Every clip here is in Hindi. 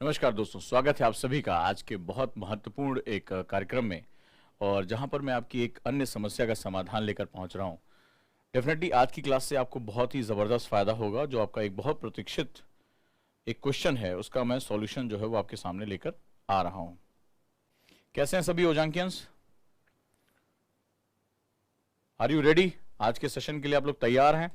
नमस्कार दोस्तों, स्वागत है आप सभी का आज के बहुत महत्वपूर्ण एक कार्यक्रम में। और जहां पर मैं आपकी एक अन्य समस्या का समाधान लेकर पहुंच रहा हूं। डेफिनेटली आज की क्लास से आपको बहुत ही ज़बरदस्त फायदा होगा। जो आपका एक बहुत प्रतीक्षित एक क्वेश्चन है उसका मैं सॉल्यूशन जो है वो आपके सामने लेकर आ रहा हूं। कैसे हैं सभी ओजांकियंस? Are you ready? आज के सेशन के लिए आप लोग तैयार हैं?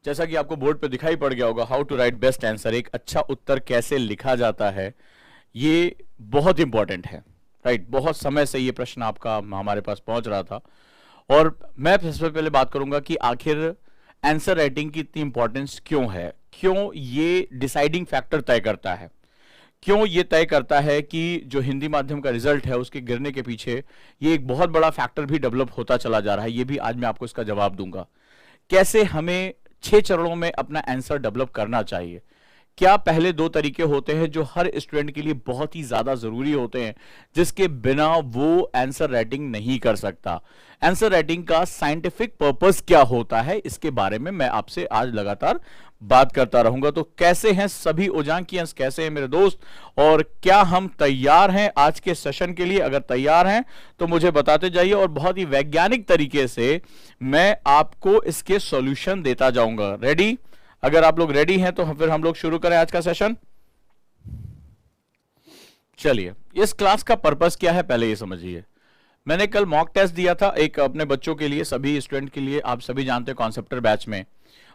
जैसा कि आपको बोर्ड पे दिखाई पड़ गया होगा, how to write best answer, एक अच्छा उत्तर कैसे लिखा जाता है, ये बहुत इंपॉर्टेंट है। राइट, बहुत समय से ये प्रश्न आपका हमारे पास पहुंच रहा था और मैं सबसे पहले बात करूंगा कि आखिर आंसर राइटिंग की इतनी इंपॉर्टेंस क्यों है, क्यों ये डिसाइडिंग फैक्टर तय करता है, क्यों ये तय करता है कि जो हिंदी माध्यम का रिजल्ट है उसके गिरने के पीछे ये एक बहुत बड़ा फैक्टर भी डेवलप होता चला जा रहा है। ये भी आज मैं आपको इसका जवाब दूंगा। कैसे हमें 6 चरणों में अपना आंसर डेवलप करना चाहिए। क्या पहले 2 तरीके होते हैं जो हर स्टूडेंट के लिए बहुत ही ज्यादा जरूरी होते हैं, जिसके बिना वो आंसर राइटिंग नहीं कर सकता। आंसर राइटिंग का साइंटिफिक पर्पस क्या होता है, इसके बारे में मैं आपसे आज लगातार बात करता रहूंगा। तो कैसे हैं सभी ओजांकियंस, कैसे हैं मेरे दोस्त, और क्या हम तैयार हैं आज के सेशन के लिए? अगर तैयार हैं तो मुझे बताते जाइए और बहुत ही वैज्ञानिक तरीके से मैं आपको इसके सॉल्यूशन देता जाऊंगा। रेडी? अगर आप लोग रेडी हैं तो फिर हम लोग शुरू करें आज का सेशन। चलिए, इस क्लास का पर्पस क्या है पहले ये समझिए। मैंने कल मॉक टेस्ट दिया था एक अपने बच्चों के लिए, सभी स्टूडेंट के लिए। आप सभी जानते हैं कॉन्सेप्टर बैच में,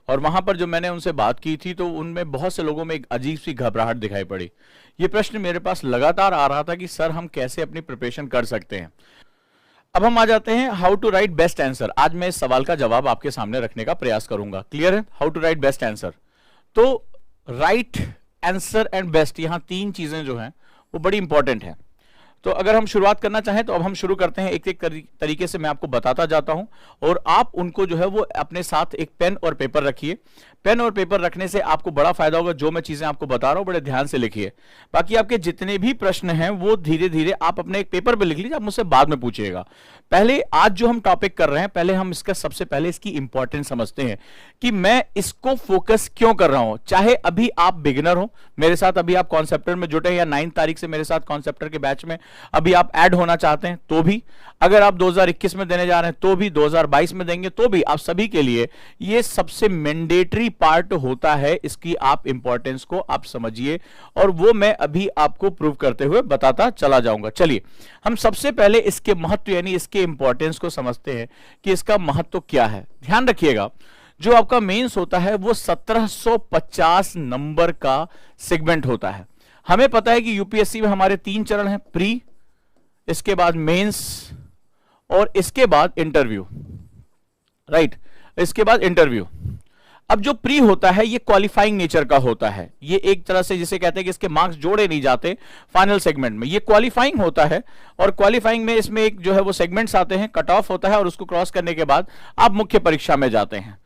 और वहां पर जो मैंने उनसे बात की थी तो उनमें बहुत से लोगों में एक अजीब सी घबराहट दिखाई पड़ी। ये प्रश्न मेरे पास लगातार आ रहा था कि सर हम कैसे अपनी प्रिपरेशन कर सकते हैं। अब हम आ जाते हैं how to write best answer. आज मैं इस सवाल का जवाब आपके सामने रखने का प्रयास करूंगा। क्लियर है? How to write best answer. तो राइट आंसर एंड बेस्ट, यहां 3 चीजें जो हैं वो बड़ी इंपॉर्टेंट हैं। तो अगर हम शुरुआत करना चाहें तो अब हम शुरू करते हैं। एक एक तरीके से मैं आपको बताता जाता हूं और आप उनको जो है वो अपने साथ एक पेन और पेपर रखिए। पेन और पेपर रखने से आपको बड़ा फायदा होगा। जो मैं चीजें आपको बता रहा हूं बड़े ध्यान से लिखिए। बाकी आपके जितने भी प्रश्न हैं वो धीरे धीरे आप अपने एक पेपर पे लिख लीजिए, आप मुझसे बाद में पूछिएगा। पहले आज जो हम टॉपिक कर रहे हैं, पहले हम इसका सबसे पहले इसकी इंपॉर्टेंस समझते हैं कि मैं इसको फोकस क्यों कर रहा हूं। चाहे अभी आप बिगिनर हो, मेरे साथ अभी आप कॉन्सेप्टर में जुटे, या 9 तारीख से मेरे साथ कॉन्सेप्टर के बैच में अभी आप ऐड होना चाहते हैं तो भी, अगर आप 2021 में देने जा रहे हैं तो भी, 2022 में देंगे तो भी, आप सभी के लिए ये सबसे मैंडेटरी पार्ट होता है। इसकी आप इंपॉर्टेंस को आप समझिए और वो मैं अभी आपको प्रूव करते हुए बताता चला जाऊंगा। चलिए, हम सबसे पहले इसके महत्व यानी इसके इंपॉर्टेंस को समझते हैं कि इसका महत्व क्या है। ध्यान रखिएगा, जो आपका मेंस होता है वो 1750 नंबर का सेगमेंट होता है। हमें पता है कि यूपीएससी में हमारे 3 चरण हैं, प्री, इसके बाद मेंस और इसके बाद इंटरव्यू। राइट, इसके बाद इंटरव्यू। अब जो प्री होता है ये क्वालिफाइंग नेचर का होता है। ये एक तरह से जिसे कहते हैं कि इसके मार्क्स जोड़े नहीं जाते फाइनल सेगमेंट में, ये क्वालिफाइंग होता है। और क्वालिफाइंग में इसमें एक जो है वो सेगमेंट्स आते हैं, कट ऑफ होता है और उसको क्रॉस करने के बाद आप मुख्य परीक्षा में जाते हैं।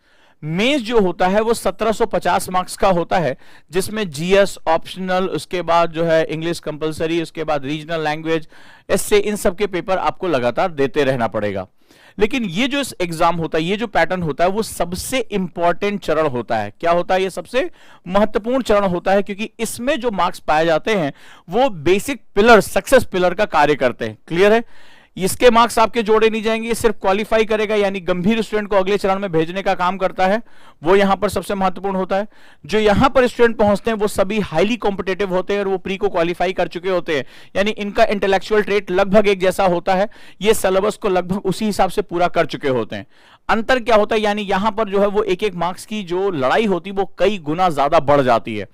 मेंस जो होता है वो 1750 मार्क्स का होता है, जिसमें जीएस ऑप्शनल, उसके बाद जो है इंग्लिश कंपलसरी, उसके बाद रीजनल लैंग्वेज, इससे इन सब के पेपर आपको लगातार देते रहना पड़ेगा। लेकिन ये जो एग्जाम होता है, ये जो पैटर्न होता है वो सबसे इंपॉर्टेंट चरण होता है। क्या होता है? ये सबसे महत्वपूर्ण चरण होता है, क्योंकि इसमें जो मार्क्स पाए जाते हैं वो बेसिक पिलर, सक्सेस पिलर का कार्य करते हैं। क्लियर है? इसके मार्क्स आपके जोड़े नहीं जाएंगे, ये सिर्फ क्वालिफाई करेगा, यानी गंभीर स्टूडेंट को अगले चरण में भेजने का काम करता है। वो यहां पर सबसे महत्वपूर्ण होता है। जो यहां पर स्टूडेंट पहुंचते हैं वो सभी हाईली कॉम्पिटेटिव होते हैं और वो प्री को क्वालिफाई कर चुके होते हैं, यानी इनका इंटेलेक्चुअल ट्रेट लगभग एक जैसा होता है। ये सिलेबस को लगभग उसी हिसाब से पूरा कर चुके होते हैं। अंतर क्या होता है? यानी यहां पर जो है वो एक एक मार्क्स की जो लड़ाई होती है वो कई गुना ज्यादा बढ़ जाती है।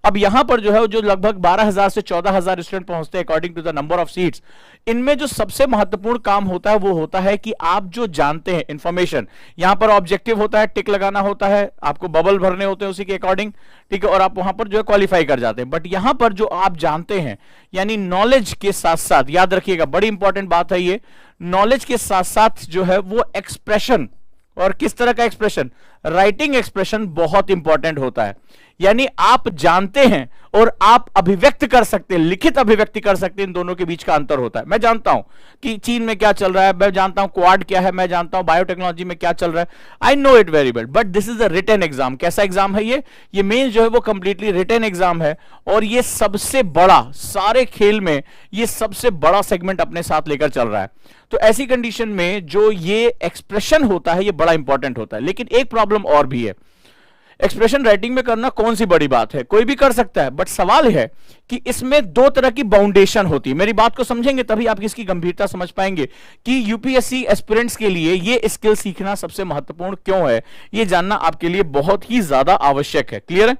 अब यहां पर जो है जो लगभग 12,000 से 14,000 स्टूडेंट पहुंचते हैं according to the number of seats. इनमें जो सबसे महत्वपूर्ण काम होता है वो होता है कि आप जो जानते हैं इंफॉर्मेशन, यहां पर ऑब्जेक्टिव होता है, टिक लगाना होता है, आपको बबल भरने होते हैं उसी के अकॉर्डिंग, ठीक है, और आप वहां पर जो है क्वालिफाई कर जाते हैं। बट यहां पर जो आप जानते हैं यानी नॉलेज के साथ साथ, याद रखिएगा बड़ी इंपॉर्टेंट बात है ये, नॉलेज के साथ साथ जो है वो एक्सप्रेशन, और किस तरह का एक्सप्रेशन? राइटिंग एक्सप्रेशन बहुत इंपॉर्टेंट होता है। यानी आप जानते हैं और आप अभिव्यक्त कर सकते हैं, लिखित अभिव्यक्ति कर सकते हैं, इन दोनों के बीच का अंतर होता है। मैं जानता हूं कि चीन में क्या चल रहा है, मैं जानता हूं क्वाड क्या है, मैं जानता हूं बायोटेक्नोलॉजी में क्या चल रहा है, I know it very well, but this is a written exam. कैसा एग्जाम है ये मेंस जो है वो कंप्लीटली रिटन एग्जाम है, और ये सबसे बड़ा, सारे खेल में ये सबसे बड़ा सेगमेंट अपने साथ लेकर चल रहा है। तो ऐसी कंडीशन में जो ये एक्सप्रेशन होता है ये बड़ा इंपॉर्टेंट होता है। लेकिन एक प्रॉब्लम और भी है, एक्सप्रेशन राइटिंग में करना कौन सी बड़ी बात है, कोई भी कर सकता है, बट सवाल है कि इसमें दो तरह की बाउंडेशन होती है। मेरी बात को समझेंगे तभी आप इसकी गंभीरता समझ पाएंगे कि यूपीएससी एस्पिरेंट्स के लिए ये स्किल सीखना सबसे महत्वपूर्ण क्यों है, ये जानना आपके लिए बहुत ही ज्यादा आवश्यक है। क्लियर है?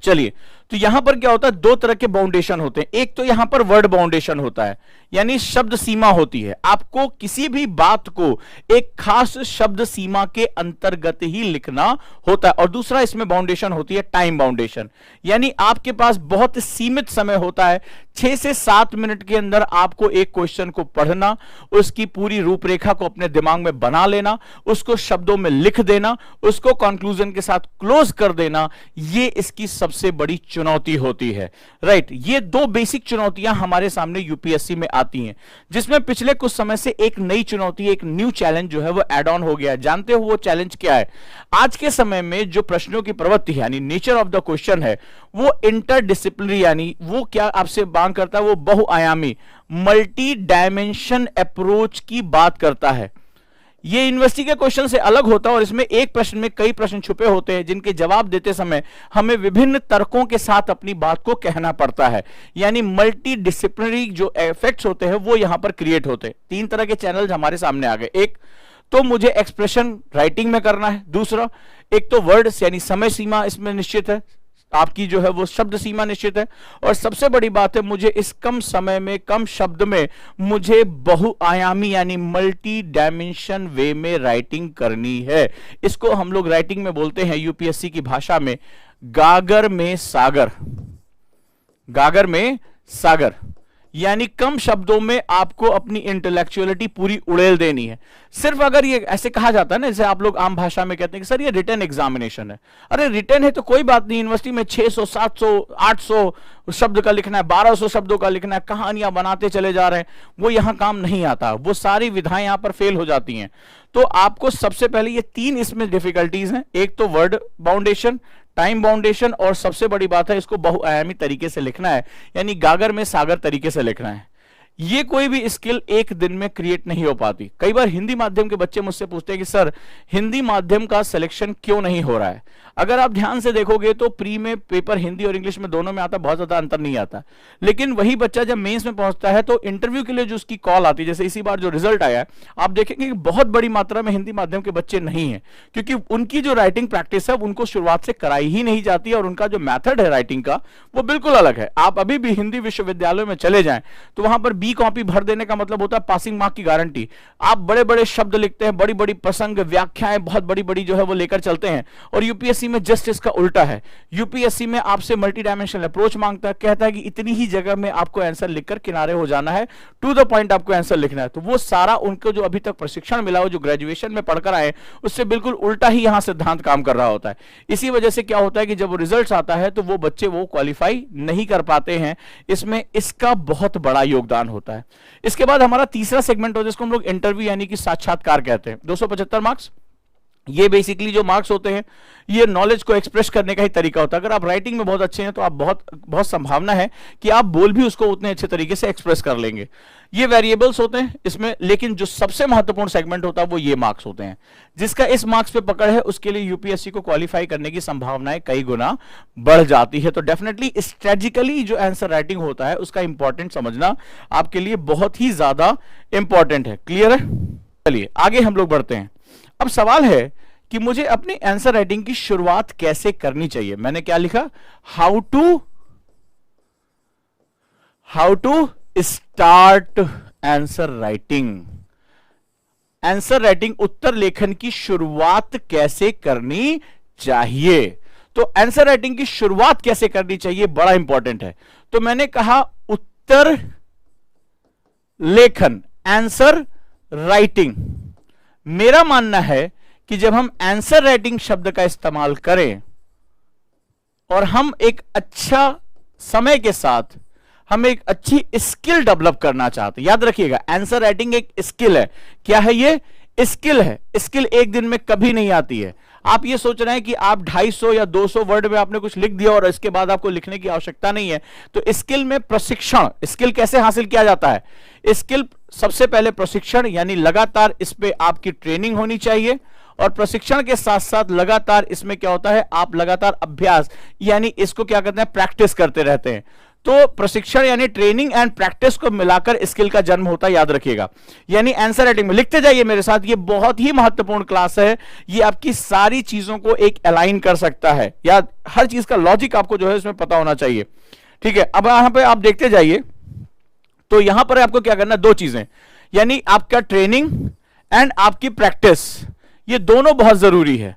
चलिए, तो यहां पर क्या होता है, दो तरह के बाउंडेशन होते हैं। एक तो यहां पर वर्ड बाउंडेशन होता है, यानी शब्द सीमा होती है, आपको किसी भी बात को एक खास शब्द सीमा के अंतर्गत ही लिखना होता है। और दूसरा इसमें बाउंडेशन होती है टाइम बाउंडेशन, यानी आपके पास बहुत सीमित समय होता है, 6 से 7 मिनट के अंदर आपको एक क्वेश्चन को पढ़ना, उसकी पूरी रूपरेखा को अपने दिमाग में बना लेना, उसको शब्दों में लिख देना, उसको कंक्लूजन के साथ क्लोज कर देना, ये इसकी सबसे बड़ी चुनौती होती है। राइट, ये दो बेसिक चुनौतियां हमारे सामने यूपीएससी में आती हैं, जिसमें पिछले कुछ समय से एक नई चुनौती, एक न्यू चैलेंज जो है वो ऐड ऑन हो गया है। जानते हो वो चैलेंज क्या है? आज के समय में जो प्रश्नों की प्रवृत्ति है, यानी नेचर ऑफ द क्वेश्चन है, वो इंटरडिसिप्लिनरी, यानी वो क्या आपसे बात करता है, वो बहुआयामी, मल्टी डायमेंशन अप्रोच की बात करता है। ये यूनिवर्सिटी के क्वेश्चन से अलग होता है, और इसमें एक प्रश्न में कई प्रश्न छुपे होते हैं, जिनके जवाब देते समय हमें विभिन्न तर्कों के साथ अपनी बात को कहना पड़ता है। यानी मल्टी डिसिप्लिनरी जो इफेक्ट्स होते हैं वो यहां पर क्रिएट होते हैं। 3 तरह के चैनल हमारे सामने आ गए। एक तो मुझे एक्सप्रेशन राइटिंग में करना है, दूसरा एक तो वर्ड्स यानी समय सीमा इसमें निश्चित है, आपकी जो है वो शब्द सीमा निश्चित है, और सबसे बड़ी बात है मुझे इस कम समय में, कम शब्द में मुझे बहुआयामी यानी मल्टी डायमेंशन वे में राइटिंग करनी है। इसको हम लोग राइटिंग में बोलते हैं यूपीएससी की भाषा में गागर में सागर। गागर में सागर यानी कम शब्दों में आपको अपनी इंटेलेक्चुअलिटी पूरी उड़ेल देनी है। सिर्फ अगर ये ऐसे कहा जाता है ना, जैसे आप लोग आम भाषा में कहते हैं कि सर ये रिटन एग्जामिनेशन है, अरे रिटन है तो कोई बात नहीं, यूनिवर्सिटी में 600 700 800 शब्द का लिखना है, 1200 शब्दों का लिखना है, कहानियां बनाते चले जा रहे हैं, वो यहां काम नहीं आता, वो सारी विधाएं यहां पर फेल हो जाती हैं। तो आपको सबसे पहले ये 3 इसमें डिफिकल्टीज हैं, एक तो वर्ड बाउंडेशन, टाइम बाउंडेशन, और सबसे बड़ी बात है इसको बहुआयामी तरीके से लिखना है, यानी गागर में सागर तरीके से लिखना है। ये कोई भी स्किल एक दिन में क्रिएट नहीं हो पाती। कई बार हिंदी माध्यम के बच्चे मुझसे पूछते हैं कि सर हिंदी माध्यम का सिलेक्शन क्यों नहीं हो रहा है। अगर आप ध्यान से देखोगे तो प्री में पेपर हिंदी और इंग्लिश में दोनों में आता, बहुत ज्यादा अंतर नहीं आता, लेकिन वही बच्चा जब मेंस में पहुंचता है तो इंटरव्यू के लिए जो उसकी कॉल आती है, जैसे इसी बार जो रिजल्ट आया है, आप देखेंगे कि बहुत बड़ी मात्रा में हिंदी माध्यम के बच्चे नहीं है, क्योंकि उनकी जो राइटिंग प्रैक्टिस है उनको शुरुआत से कराई ही नहीं जाती है, और उनका जो मैथड है राइटिंग का वो बिल्कुल अलग है। आप अभी भी हिंदी विश्वविद्यालयों में चले जाएं तो वहां पर बी कॉपी भर देने का मतलब होता है पासिंग मार्क की गारंटी। आप बड़े बड़े शब्द लिखते हैं, बड़ी बड़ी प्रसंग व्याख्याएं बहुत बड़ी बड़ी जो है वो लेकर चलते हैं, और यूपीएससी में जस्ट इसका उल्टा है। यूपीएससी में आपसे मल्टी डायमेंशनल अप्रोच मांगता है, कहता है कि इतनी ही जगह में आपको आंसर लिखकर किनारे हो जाना है, टू द पॉइंट आपको आंसर लिखना है। तो वो सारा उनको जो अभी तक प्रशिक्षण मिला हो, जो ग्रेजुएशन में पढ़कर आए, उससे बिल्कुल उल्टा ही यहां सिद्धांत काम कर रहा होता है। इसी वजह से क्या होता है कि जब वो रिजल्ट आता है तो वो बच्चे वो क्वालिफाई नहीं कर पाते हैं। इसमें इसका बहुत बड़ा योगदान होता है। इसके बाद हमारा तीसरा सेगमेंट होता है जिसको हम लोग इंटरव्यू यानी कि साक्षात्कार कहते हैं। 275 मार्क्स, ये बेसिकली जो मार्क्स होते हैं ये नॉलेज को एक्सप्रेस करने का ही तरीका होता है। अगर आप राइटिंग में बहुत अच्छे हैं तो आप बहुत संभावना है कि आप बोल भी उसको उतने अच्छे तरीके से एक्सप्रेस कर लेंगे। ये वेरिएबल्स होते हैं इसमें, लेकिन जो सबसे महत्वपूर्ण सेगमेंट होता है वो ये मार्क्स होते हैं। जिसका इस मार्क्स पे पकड़ है उसके लिए यूपीएससी को क्वालिफाई करने की संभावनाएं कई गुना बढ़ जाती है। तो डेफिनेटली स्ट्रेटेजिकली जो आंसर राइटिंग होता है उसका इंपॉर्टेंट समझना आपके लिए बहुत ही ज्यादा इंपॉर्टेंट है। क्लियर है? चलिए आगे हम लोग बढ़ते हैं। अब सवाल है कि मुझे अपनी आंसर राइटिंग की शुरुआत कैसे करनी चाहिए। मैंने क्या लिखा, how to start answer writing. Answer writing, उत्तर लेखन की शुरुआत कैसे करनी चाहिए। तो आंसर राइटिंग की शुरुआत कैसे करनी चाहिए बड़ा इंपॉर्टेंट है। तो मैंने कहा उत्तर लेखन, आंसर राइटिंग। मेरा मानना है कि जब हम आंसर राइटिंग शब्द का इस्तेमाल करें और हम एक अच्छा समय के साथ हम एक अच्छी स्किल डेवलप करना चाहते हैं। याद रखिएगा, आंसर राइटिंग एक स्किल है। क्या है ये? स्किल है। स्किल एक दिन में कभी नहीं आती है। आप ये सोच रहे हैं कि आप 250 या 200 वर्ड में आपने कुछ लिख दिया और इसके बाद आपको लिखने की आवश्यकता नहीं है। तो स्किल में प्रशिक्षण, स्किल कैसे हासिल किया जाता है? स्किल सबसे पहले प्रशिक्षण, यानी लगातार इस पे आपकी ट्रेनिंग होनी चाहिए, और प्रशिक्षण के साथ साथ लगातार इसमें क्या होता है, आप लगातार अभ्यास, यानी इसको क्या कहते हैं, प्रैक्टिस करते रहते हैं। तो प्रशिक्षण यानी ट्रेनिंग एंड प्रैक्टिस को मिलाकर स्किल का जन्म होता है, याद रखिएगा। यानी आंसर राइटिंग में लिखते जाइए मेरे साथ, ये बहुत ही महत्वपूर्ण क्लास है। ये आपकी सारी चीजों को एक अलाइन कर सकता है, या हर चीज का लॉजिक आपको जो है इसमें पता होना चाहिए। ठीक है, अब यहां पे आप देखते जाइए, तो यहां पर आपको क्या करना है, दो चीजें, यानी आपका ट्रेनिंग एंड आपकी प्रैक्टिस, ये दोनों बहुत जरूरी है।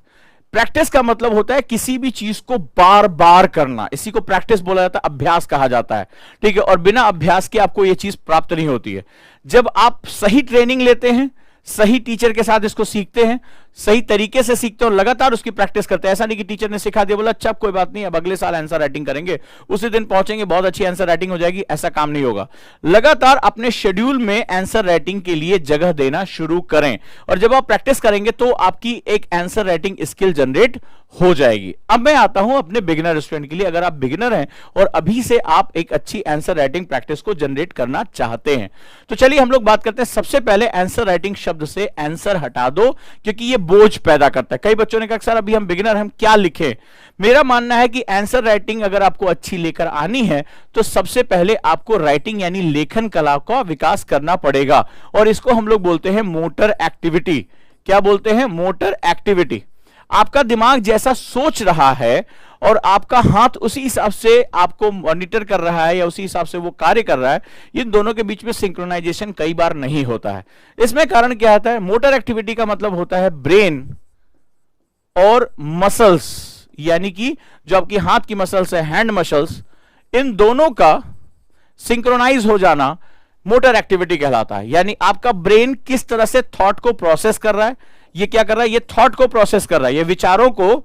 प्रैक्टिस का मतलब होता है किसी भी चीज को बार बार करना, इसी को प्रैक्टिस बोला जाता है, अभ्यास कहा जाता है। ठीक है, और बिना अभ्यास के आपको यह चीज प्राप्त नहीं होती है। जब आप सही ट्रेनिंग लेते हैं, सही टीचर के साथ इसको सीखते हैं, सही तरीके से सीखते हो, लगातार उसकी प्रैक्टिस करते हैं। ऐसा नहीं कि टीचर ने सिखा दिया, बोला अच्छा कोई बात नहीं, अब अगले साल आंसर राइटिंग करेंगे, उसी दिन पहुंचेंगे, बहुत अच्छी आंसर राइटिंग हो जाएगी, ऐसा काम नहीं होगा। लगातार अपने शेड्यूल में आंसर राइटिंग के लिए जगह देना शुरू करें, और जब आप प्रैक्टिस करेंगे तो आपकी एक आंसर राइटिंग स्किल जनरेट हो जाएगी। अब मैं आता हूं अपने बिगिनर स्टूडेंट के लिए। अगर आप बिगिनर हैं और अभी से आप एक अच्छी आंसर राइटिंग प्रैक्टिस को जनरेट करना चाहते हैं, तो चलिए हम लोग बात करते हैं। सबसे पहले आंसर राइटिंग शब्द से आंसर हटा दो, क्योंकि ये बोझ पैदा करता है। कई बच्चों ने कहा सर अभी हम बिगिनर, हम क्या लिखें? मेरा मानना है कि आंसर राइटिंग अगर आपको अच्छी लेकर आनी है तो सबसे पहले आपको राइटिंग यानी लेखन कला का विकास करना पड़ेगा, और इसको हम लोग बोलते हैं मोटर एक्टिविटी। क्या बोलते हैं? Motor activity. आपका दिमाग जैसा सोच रहा है और आपका हाथ उसी हिसाब से आपको मॉनिटर कर रहा है, या उसी हिसाब से वो कार्य कर रहा है, इन दोनों के बीच में सिंक्रोनाइजेशन कई बार नहीं होता है। इसमें कारण क्या आता है? मोटर एक्टिविटी का मतलब होता है ब्रेन और मसल्स, यानी कि जो आपकी हाथ की मसल्स है, हैंड मसल्स, इन दोनों का सिंक्रोनाइज हो जाना मोटर एक्टिविटी कहलाता है। यानी आपका ब्रेन किस तरह से थॉट को प्रोसेस कर रहा है, ये क्या कर रहा है, ये थॉट को प्रोसेस कर रहा है, ये विचारों को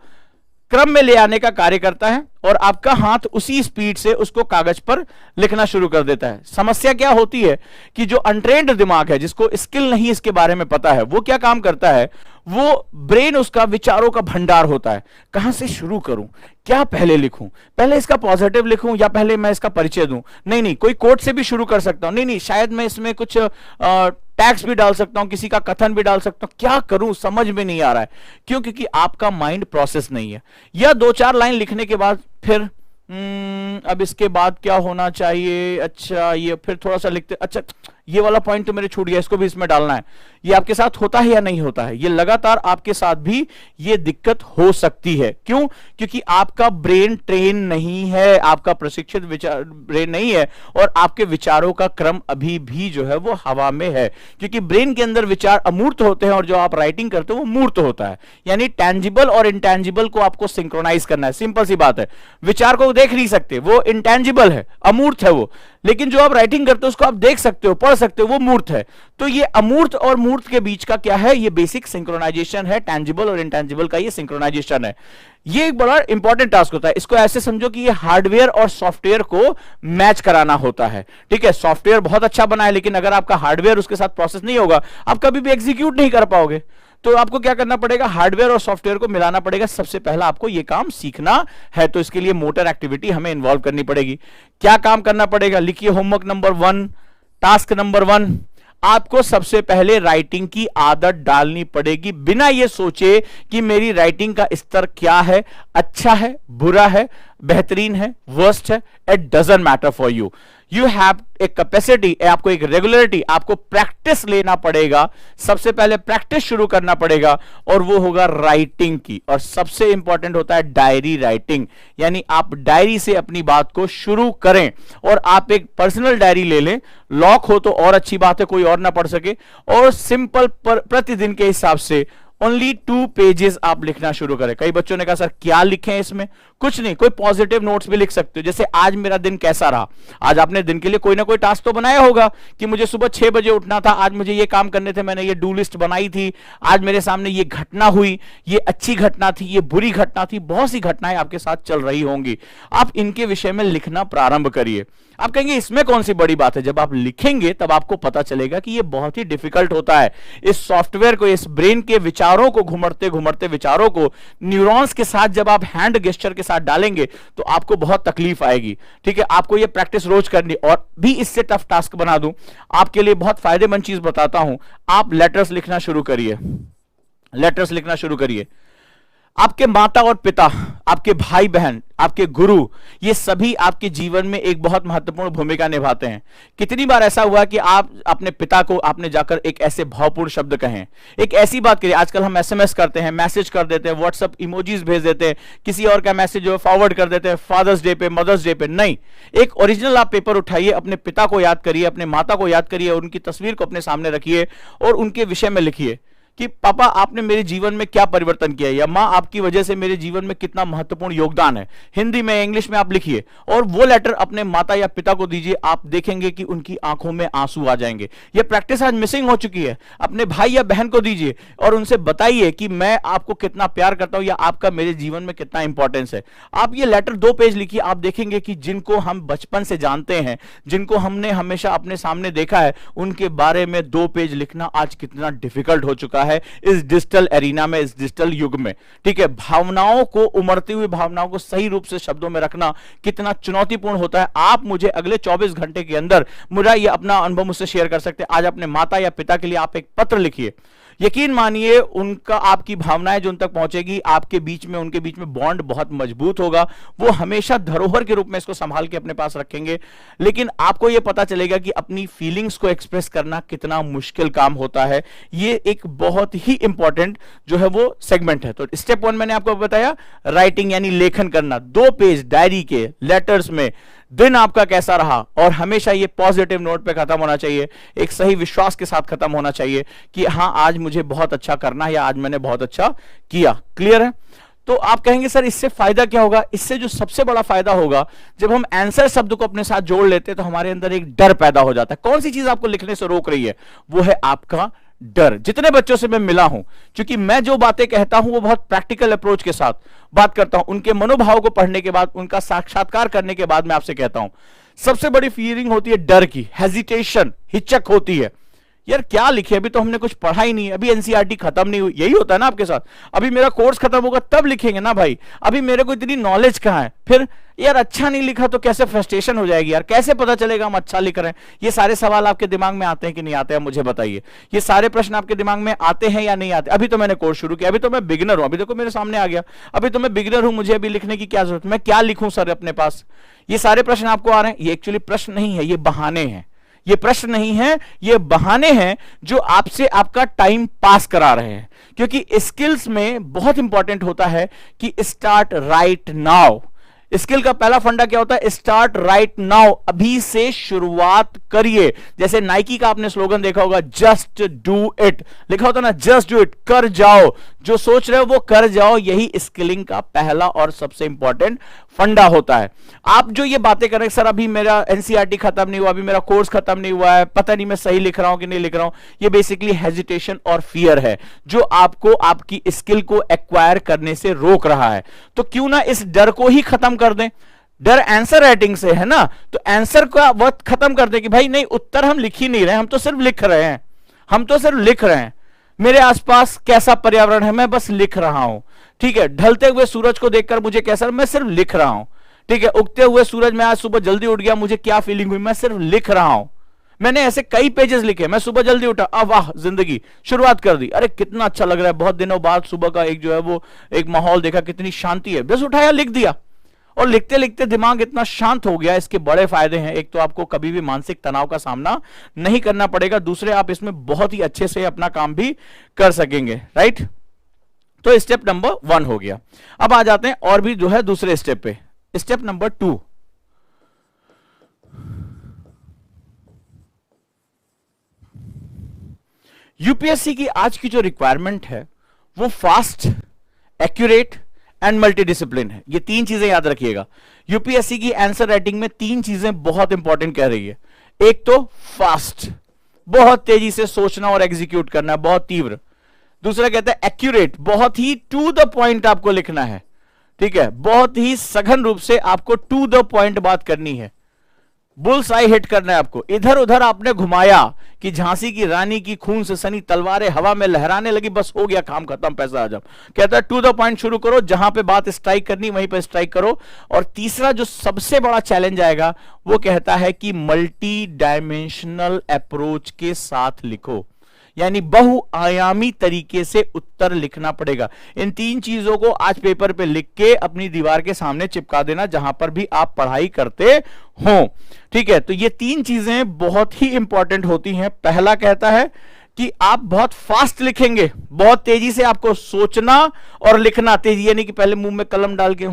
क्रम में ले आने का कार्य करता है, और आपका हाथ उसी स्पीड से उसको कागज पर लिखना शुरू कर देता है। समस्या क्या होती है कि जो अनट्रेन्ड दिमाग है, जिसको स्किल नहीं इसके बारे में पता है, वो क्या काम करता है, वो ब्रेन उसका विचारों का भंडार होता है। कहां से शुरू करूं, क्या पहले लिखूं, पहले इसका पॉजिटिव लिखूं या पहले मैं इसका परिचय दूं? नहीं नहीं, कोई कोट से भी शुरू कर सकता हूं, नहीं नहीं शायद मैं इसमें कुछ टैक्स भी डाल सकता हूं, किसी का कथन भी डाल सकता हूं, क्या करूं समझ में नहीं आ रहा है। क्यों? क्योंकि आपका माइंड प्रोसेस नहीं है। या दो चार लाइन लिखने के बाद फिर अब इसके बाद क्या होना चाहिए, अच्छा ये फिर थोड़ा सा लिखते, अच्छा ये वाला पॉइंट तो मेरे छूट गया, इसको भी इसमें डालना है। ये आपके साथ होता है या नहीं होता है? ये लगातार आपके साथ भी ये दिक्कत हो सकती है। क्यों? क्योंकि आपका ब्रेन ट्रेन नहीं है, आपका प्रशिक्षित विचार ब्रेन नहीं है, और आपके विचारों का क्रम अभी भी जो है वो हवा में है। क्योंकि ब्रेन के अंदर विचार अमूर्त होते हैं और जो आप राइटिंग करते हो वो मूर्त होता है। यानी टैंजिबल और इंटैंजिबल को आपको सिंक्रोनाइज करना है। सिंपल सी बात है, विचार को देख नहीं सकते, वो इंटैंजिबल है, अमूर्त है वो, लेकिन जो आप राइटिंग करते हो उसको आप देख सकते हो, पढ़ सकते हो, वो मूर्त है। तो ये अमूर्त और मूर्त के बीच का क्या है, ये बेसिक सिंक्रोनाइजेशन है, टैंजिबल और इंटैंजिबल का ये सिंक्रोनाइजेशन है। ये एक बड़ा इंपॉर्टेंट टास्क होता है। इसको ऐसे समझो कि ये हार्डवेयर और सॉफ्टवेयर को मैच कराना होता है। ठीक है, सॉफ्टवेयर बहुत अच्छा बना है, लेकिन अगर आपका हार्डवेयर उसके साथ प्रोसेस नहीं होगा, आप कभी भी एग्जीक्यूट नहीं कर पाओगे। तो आपको क्या करना पड़ेगा, हार्डवेयर और सॉफ्टवेयर को मिलाना पड़ेगा। सबसे पहला आपको यह काम सीखना है, तो इसके लिए मोटर एक्टिविटी हमें इन्वॉल्व करनी पड़ेगी। क्या काम करना पड़ेगा, लिखिए होमवर्क नंबर 1, टास्क नंबर 1, आपको सबसे पहले राइटिंग की आदत डालनी पड़ेगी, बिना यह सोचे कि मेरी राइटिंग का स्तर क्या है, अच्छा है, बुरा है, बेहतरीन है, वर्स्ट है। It doesn't matter for you. You have a capacity, आपको एक रेगुलरिटी, आपको प्रैक्टिस लेना पड़ेगा। सबसे पहले प्रैक्टिस शुरू करना पड़ेगा, और वो होगा राइटिंग की। और सबसे इंपॉर्टेंट होता है डायरी राइटिंग, यानी आप डायरी से अपनी बात को शुरू करें, और आप एक पर्सनल डायरी ले लें। लॉक हो तो और अच्छी बात है, कोई और ना पढ़ सके, और सिंपल प्रतिदिन के हिसाब से ओनली 2 पेजेस आप लिखना शुरू करें। कई बच्चों ने कहा सर क्या लिखें इसमें? कुछ नहीं, कोई पॉजिटिव नोट्स भी लिख सकते हो, जैसे आज मेरा दिन कैसा रहा। आज आपने दिन के लिए कोई ना कोई टास्क तो बनाया होगा कि मुझे सुबह 6 बजे उठना था, आज मुझे ये काम करने थे, मैंने ये डू लिस्ट बनाई थी, आज मेरे सामने ये घटना हुई, ये अच्छी घटना थी, ये बुरी घटना थी, बहुत सी घटनाएं आपके साथ चल रही होंगी। आप इनके विषय में लिखना प्रारंभ करिए। आप कहेंगे इसमें कौन सी बड़ी बात है? जब आप लिखेंगे तब आपको पता चलेगा कि ये बहुत ही डिफिकल्ट होता है। इस सॉफ्टवेयर को, इस ब्रेन के विचारों को, घुमड़ते घुमड़ते विचारों को न्यूरॉन्स के साथ जब आप हैंड गेस्चर के साथ डालेंगे तो आपको बहुत तकलीफ आएगी। ठीक है, आपको ये प्रैक्टिस रोज करनी। और भी इससे टफ टास्क बना दूं आपके लिए, बहुत फायदेमंद चीज बताता हूं। आप लेटर्स लिखना शुरू करिए, लेटर्स लिखना शुरू करिए। आपके माता और पिता, आपके भाई बहन, आपके गुरु, ये सभी आपके जीवन में एक बहुत महत्वपूर्ण भूमिका निभाते हैं। कितनी बार ऐसा हुआ कि आप अपने पिता को आपने जाकर एक ऐसे भावपूर्ण शब्द कहें, एक ऐसी बात करिए। आजकल हम एसएमएस करते हैं, मैसेज कर देते हैं, व्हाट्सएप इमोजीज भेज देते हैं, किसी और का मैसेज जो फॉरवर्ड कर देते हैं फादर्स डे पे, मदर्स डे पे। नहीं, एक ओरिजिनल आप पेपर उठाइए, अपने पिता को याद करिए, अपने माता को याद करिए, उनकी तस्वीर को अपने सामने रखिए और उनके विषय में लिखिए कि पापा आपने मेरे जीवन में क्या परिवर्तन किया है, या मां आपकी वजह से मेरे जीवन में कितना महत्वपूर्ण योगदान है। हिंदी में, इंग्लिश में आप लिखिए और वो लेटर अपने माता या पिता को दीजिए। आप देखेंगे कि उनकी आंखों में आंसू आ जाएंगे। ये प्रैक्टिस आज मिसिंग हो चुकी है। अपने भाई या बहन को दीजिए और उनसे बताइए कि मैं आपको कितना प्यार करता हूं या आपका मेरे जीवन में कितना इंपॉर्टेंस है। आप ये लेटर 2 पेज लिखिए। आप देखेंगे कि जिनको हम बचपन से जानते हैं, जिनको हमने हमेशा अपने सामने देखा है, उनके बारे में 2 पेज लिखना आज कितना डिफिकल्ट हो चुका है इस डिजिटल एरिना में, इस डिजिटल युग में। ठीक है, भावनाओं को, उमड़ती हुई भावनाओं को सही रूप से शब्दों में रखना कितना चुनौतीपूर्ण होता है। आप मुझे अगले 24 घंटे के अंदर मुझे ये अपना अनुभव मुझसे शेयर कर सकते हैं। आज अपने माता या पिता के लिए आप एक पत्र लिखिए। यकीन मानिए उनका, आपकी भावनाएं जो उन तक पहुंचेगी, आपके बीच में, उनके बीच में बॉन्ड बहुत मजबूत होगा। वो हमेशा धरोहर के रूप में इसको संभाल के अपने पास रखेंगे। लेकिन आपको यह पता चलेगा कि अपनी फीलिंग्स को एक्सप्रेस करना कितना मुश्किल काम होता है। ये एक बहुत ही इंपॉर्टेंट जो है वो सेगमेंट है। तो स्टेप 1 मैंने आपको बताया, राइटिंग यानी लेखन करना। 2 पेज डायरी के, लेटर्स में दिन आपका कैसा रहा, और हमेशा ये पॉजिटिव नोट पे खत्म होना चाहिए, एक सही विश्वास के साथ खत्म होना चाहिए कि हाँ आज मुझे बहुत अच्छा करना है या आज मैंने बहुत अच्छा किया। क्लियर है? तो आप कहेंगे सर इससे फायदा क्या होगा? इससे जो सबसे बड़ा फायदा होगा, जब हम आंसर शब्द को अपने साथ जोड़ लेते हैं तो हमारे अंदर एक डर पैदा हो जाता है। कौन सी चीज आपको लिखने से रोक रही है? वो है आपका डर। जितने बच्चों से मैं मिला हूं, क्योंकि मैं जो बातें कहता हूं वो बहुत प्रैक्टिकल अप्रोच के साथ बात करता हूं, उनके मनोभाव को पढ़ने के बाद, उनका साक्षात्कार करने के बाद मैं आपसे कहता हूं, सबसे बड़ी फीलिंग होती है डर की, हेजिटेशन, हिचक होती है। यार क्या लिखे, अभी तो हमने कुछ पढ़ा ही नहीं है, अभी एनसीईआरटी खत्म नहीं हुई। यही होता है ना आपके साथ, अभी मेरा कोर्स खत्म होगा तब लिखेंगे ना भाई, अभी मेरे को इतनी नॉलेज कहां है। फिर यार अच्छा नहीं लिखा तो कैसे फ्रस्ट्रेशन हो जाएगी यार, कैसे पता चलेगा हम अच्छा लिख रहे हैं। ये सारे सवाल आपके दिमाग में आते हैं कि नहीं आते हैं? मुझे बताइए, ये सारे प्रश्न आपके दिमाग में आते हैं या नहीं आते? अभी तो मैंने कोर्स शुरू किया, अभी तो मैं बिगिनर हूं, अभी देखो मेरे सामने आ गया, अभी तो मैं बिगिनर हूं, मुझे अभी लिखने की क्या जरूरत, मैं क्या लिखूं सर अपने पास? ये सारे प्रश्न आपको आ रहे हैं। ये एक्चुअली प्रश्न नहीं है, ये बहाने हैं। ये प्रश्न नहीं है, ये बहाने हैं जो आपसे आपका टाइम पास करा रहे हैं। क्योंकि स्किल्स में बहुत इंपॉर्टेंट होता है कि स्टार्ट राइट नाउ। स्किल का पहला फंडा क्या होता है? स्टार्ट राइट नाउ, अभी से शुरुआत करिए। जैसे नाइकी का आपने स्लोगन देखा होगा, जस्ट डू इट, लिखा होता ना, जस्ट डू इट, कर जाओ, जो सोच रहे हो वो कर जाओ। यही स्किलिंग का पहला और सबसे इंपॉर्टेंट फंडा होता है। आप जो ये बातें कर रहे हैं, सर अभी मेरा एनसीईआरटी खत्म नहीं हुआ, अभी मेरा कोर्स खत्म नहीं हुआ है, पता नहीं मैं सही लिख रहा हूं कि नहीं लिख रहा हूं, ये बेसिकली हेजिटेशन और फियर है जो आपको आपकी स्किल को एक्वायर करने से रोक रहा है। तो क्यों ना इस डर को ही खत्म कर दें। डर आंसर राइटिंग से है ना, तो आंसर का वक्त खत्म कर दे कि भाई नहीं, उत्तर हम लिख ही नहीं रहे, हम तो सिर्फ लिख रहे हैं, हम तो सिर्फ लिख रहे हैं। मेरे आसपास कैसा पर्यावरण है, मैं बस लिख रहा हूं। ठीक है, ढलते हुए सूरज को देखकर मुझे कैसा, मैं सिर्फ लिख रहा हूं। ठीक है, उगते हुए सूरज, मैं आज सुबह जल्दी उठ गया, मुझे क्या फीलिंग हुई, मैं सिर्फ लिख रहा हूं। मैंने ऐसे कई पेजेस लिखे। मैं सुबह जल्दी उठा, वाह जिंदगी, शुरुआत कर दी, अरे कितना अच्छा लग रहा है, बहुत दिनों बाद सुबह का एक जो है वो एक माहौल देखा, कितनी शांति है, बस उठाया लिख दिया। और लिखते लिखते दिमाग इतना शांत हो गया। इसके बड़े फायदे हैं, एक तो आपको कभी भी मानसिक तनाव का सामना नहीं करना पड़ेगा, दूसरे आप इसमें बहुत ही अच्छे से अपना काम भी कर सकेंगे। राइट, तो स्टेप नंबर 1 हो गया। अब आ जाते हैं और भी जो है दूसरे स्टेप पे, स्टेप नंबर 2। यूपीएससी की आज की जो रिक्वायरमेंट है वो fast, accurate and multi discipline है। ये तीन चीजें याद रखिएगा। यूपीएससी की आंसर राइटिंग में तीन चीजें बहुत इंपॉर्टेंट कह रही है। एक तो फास्ट, बहुत तेजी से सोचना और एग्जीक्यूट करना, बहुत तीव्र। दूसरा कहता है एक्यूरेट, बहुत ही टू द पॉइंट आपको लिखना है, ठीक है, बहुत ही सघन रूप से आपको टू द पॉइंट बात करनी है, बुल्स आई हिट करना है आपको। इधर उधर आपने घुमाया कि झांसी की रानी की खून से सनी तलवारें हवा में लहराने लगी, बस हो गया काम खत्म, पैसा आ जाओ। कहता है टू द पॉइंट शुरू करो, जहां पे बात स्ट्राइक करनी वहीं पे स्ट्राइक करो। और तीसरा जो सबसे बड़ा चैलेंज आएगा वो कहता है कि मल्टी डायमेंशनल अप्रोच के साथ लिखो, यानी बहुआयामी तरीके से उत्तर लिखना पड़ेगा। इन तीन चीजों को आज पेपर पे लिख के अपनी दीवार के सामने चिपका देना जहां पर भी आप पढ़ाई करते हो, ठीक है। तो ये तीन चीजें बहुत ही इंपॉर्टेंट होती हैं। पहला कहता है कि आप बहुत फास्ट लिखेंगे, बहुत तेजी से आपको सोचना और लिखना, तेजी यानी कि पहले मुंह में कलम डाल के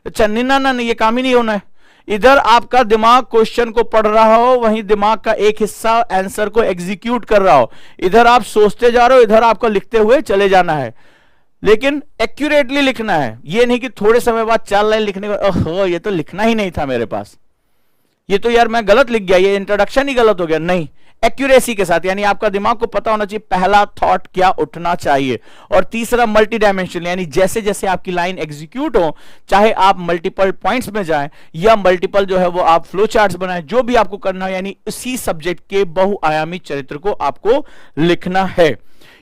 अच्छा ना, ये काम ही नहीं होना है। इधर आपका दिमाग क्वेश्चन को पढ़ रहा हो, वहीं दिमाग का एक हिस्सा आंसर को एग्जीक्यूट कर रहा हो। इधर आप सोचते जा रहे हो, इधर आपको लिखते हुए चले जाना है, लेकिन एक्यूरेटली लिखना है। ये नहीं कि थोड़े समय बाद 4 लाइन लिखने का ओहो ये तो लिखना ही नहीं था मेरे पास, ये तो यार मैं गलत लिख गया, ये इंट्रोडक्शन ही गलत हो गया। नहीं, एक्यूरेसी के साथ, यानी आपका दिमाग को पता होना चाहिए पहला थॉट क्या उठना चाहिए। और तीसरा मल्टी डायमेंशनल, यानी जैसे जैसे आपकी लाइन एग्जीक्यूट हो, चाहे आप मल्टीपल पॉइंट्स में जाएं या मल्टीपल जो है वो आप फ्लो चार्ट्स बनाएं, जो भी आपको करना है, यानी उसी सब्जेक्ट के बहुआयामी चरित्र को आपको लिखना है।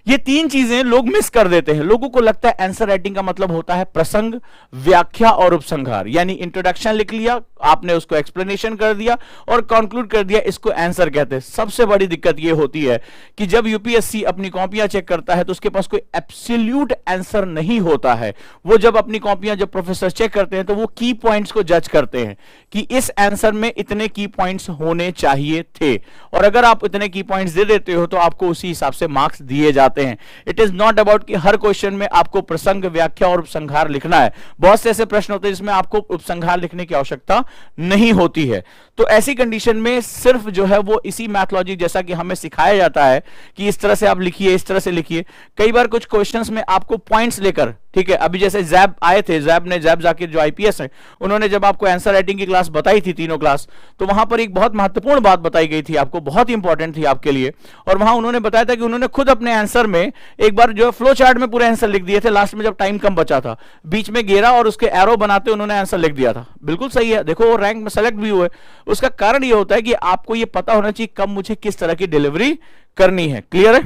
ये तीन चीजें लोग मिस कर देते हैं। लोगों को लगता है आंसर राइटिंग का मतलब होता है प्रसंग, व्याख्या और उपसंहार, यानी इंट्रोडक्शन लिख लिया आपने, उसको एक्सप्लेनेशन कर दिया और कंक्लूड कर दिया, इसको आंसर कहते हैं। सबसे बड़ी दिक्कत ये होती है कि जब यूपीएससी अपनी कॉपियां चेक करता है तो उसके पास कोई एब्सोल्यूट आंसर नहीं होता है। वो जब अपनी कॉपियां जब प्रोफेसर चेक करते हैं तो वो की पॉइंट्स को जज करते हैं कि इस आंसर में इतने की पॉइंट्स होने चाहिए थे, और अगर आप इतने की पॉइंट्स दे देते हो तो आपको उसी हिसाब से मार्क्स दिए जाते हैं। इट इज नॉट अबाउट कि हर क्वेश्चन में आपको प्रसंग, व्याख्या और उपसंहार लिखना है। बहुत से ऐसे प्रश्न होते हैं जिसमें आपको उपसंहार लिखने की आवश्यकता नहीं होती है। तो ऐसी कंडीशन में सिर्फ जो है वो इसी मैथोलॉजी, जैसा कि हमें सिखाया जाता है कि इस तरह से आप लिखिए, इस तरह से लिखिए। कई बार कुछ क्वेश्चंस में आपको पॉइंट्स लेकर, ठीक है, अभी जैसे जैब आए थे, जैब जाकिर जो आईपीएस है, उन्होंने जब आपको आंसर राइटिंग की क्लास बताई थी, तीनों क्लास, तो वहां पर एक बहुत महत्वपूर्ण बात बताई गई थी आपको, बहुत इंपॉर्टेंट थी आपके लिए। और वहां उन्होंने बताया था कि उन्होंने खुद अपने आंसर में एक बार जो फ्लो चार्ट में पूरे आंसर लिख दिए थे, लास्ट में जब टाइम कम बचा था, बीच में घेरा और उसके एरो बनाते उन्होंने आंसर लिख दिया था। बिल्कुल सही है, देखो वो रैंक में सेलेक्ट भी हुए। उसका कारण ये होता है कि आपको ये पता होना चाहिए कब मुझे किस तरह की डिलीवरी करनी है। क्लियर है?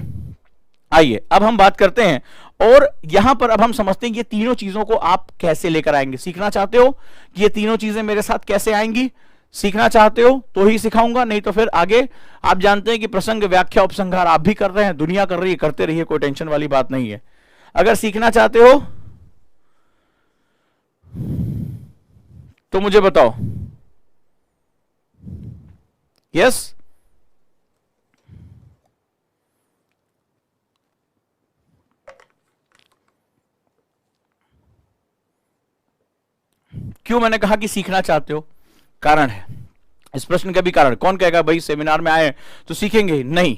आइए अब हम बात करते हैं, और यहां पर अब हम समझते हैं ये तीनों चीजों को आप कैसे लेकर आएंगे। सीखना चाहते हो कि ये तीनों चीजें मेरे साथ कैसे आएंगी? सीखना चाहते हो तो ही सिखाऊंगा, नहीं तो फिर आगे आप जानते हैं कि प्रसंग, व्याख्या, उपसंहार आप भी कर रहे हैं, दुनिया कर रही है, करते रहिए, कोई टेंशन वाली बात नहीं है। अगर सीखना चाहते हो तो मुझे बताओ। यस? क्यों मैंने कहा कि सीखना चाहते हो? कारण है, इस प्रश्न का भी कारण। कौन कहेगा भाई सेमिनार में आए तो सीखेंगे? नहीं,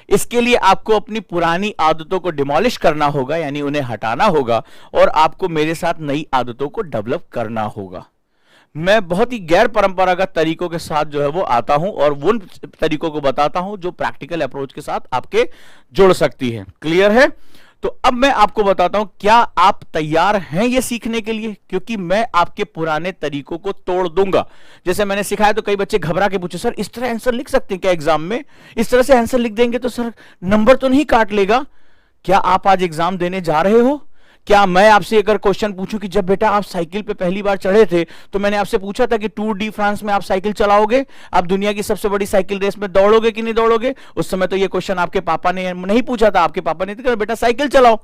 इसके लिए आपको अपनी पुरानी आदतों को डिमोलिश करना होगा, यानी उन्हें हटाना होगा, और आपको मेरे साथ नई आदतों को डेवलप करना होगा। मैं बहुत ही गैर परंपरागत तरीकों के साथ जो है वो आता हूं और उन तरीकों को बताता हूं जो प्रैक्टिकल अप्रोच के साथ आपके जुड़ सकती है। क्लियर है? तो अब मैं आपको बताता हूं, क्या आप तैयार हैं ये सीखने के लिए? क्योंकि मैं आपके पुराने तरीकों को तोड़ दूंगा। जैसे मैंने सिखाया तो कई बच्चे घबरा के पूछे, सर इस तरह आंसर लिख सकते हैं क्या एग्जाम में? इस तरह से आंसर लिख देंगे तो सर नंबर तो नहीं काट लेगा? क्या आप आज एग्जाम देने जा रहे हो? क्या मैं आपसे अगर क्वेश्चन पूछूं कि जब बेटा आप साइकिल पे पहली बार चढ़े थे तो मैंने आपसे पूछा था कि टूर डी फ्रांस में आप साइकिल चलाओगे, आप दुनिया की सबसे बड़ी साइकिल रेस में दौड़ोगे कि नहीं दौड़ोगे? उस समय तो ये क्वेश्चन आपके पापा ने नहीं पूछा था, आपके पापा ने कहा बेटा साइकिल चलाओ।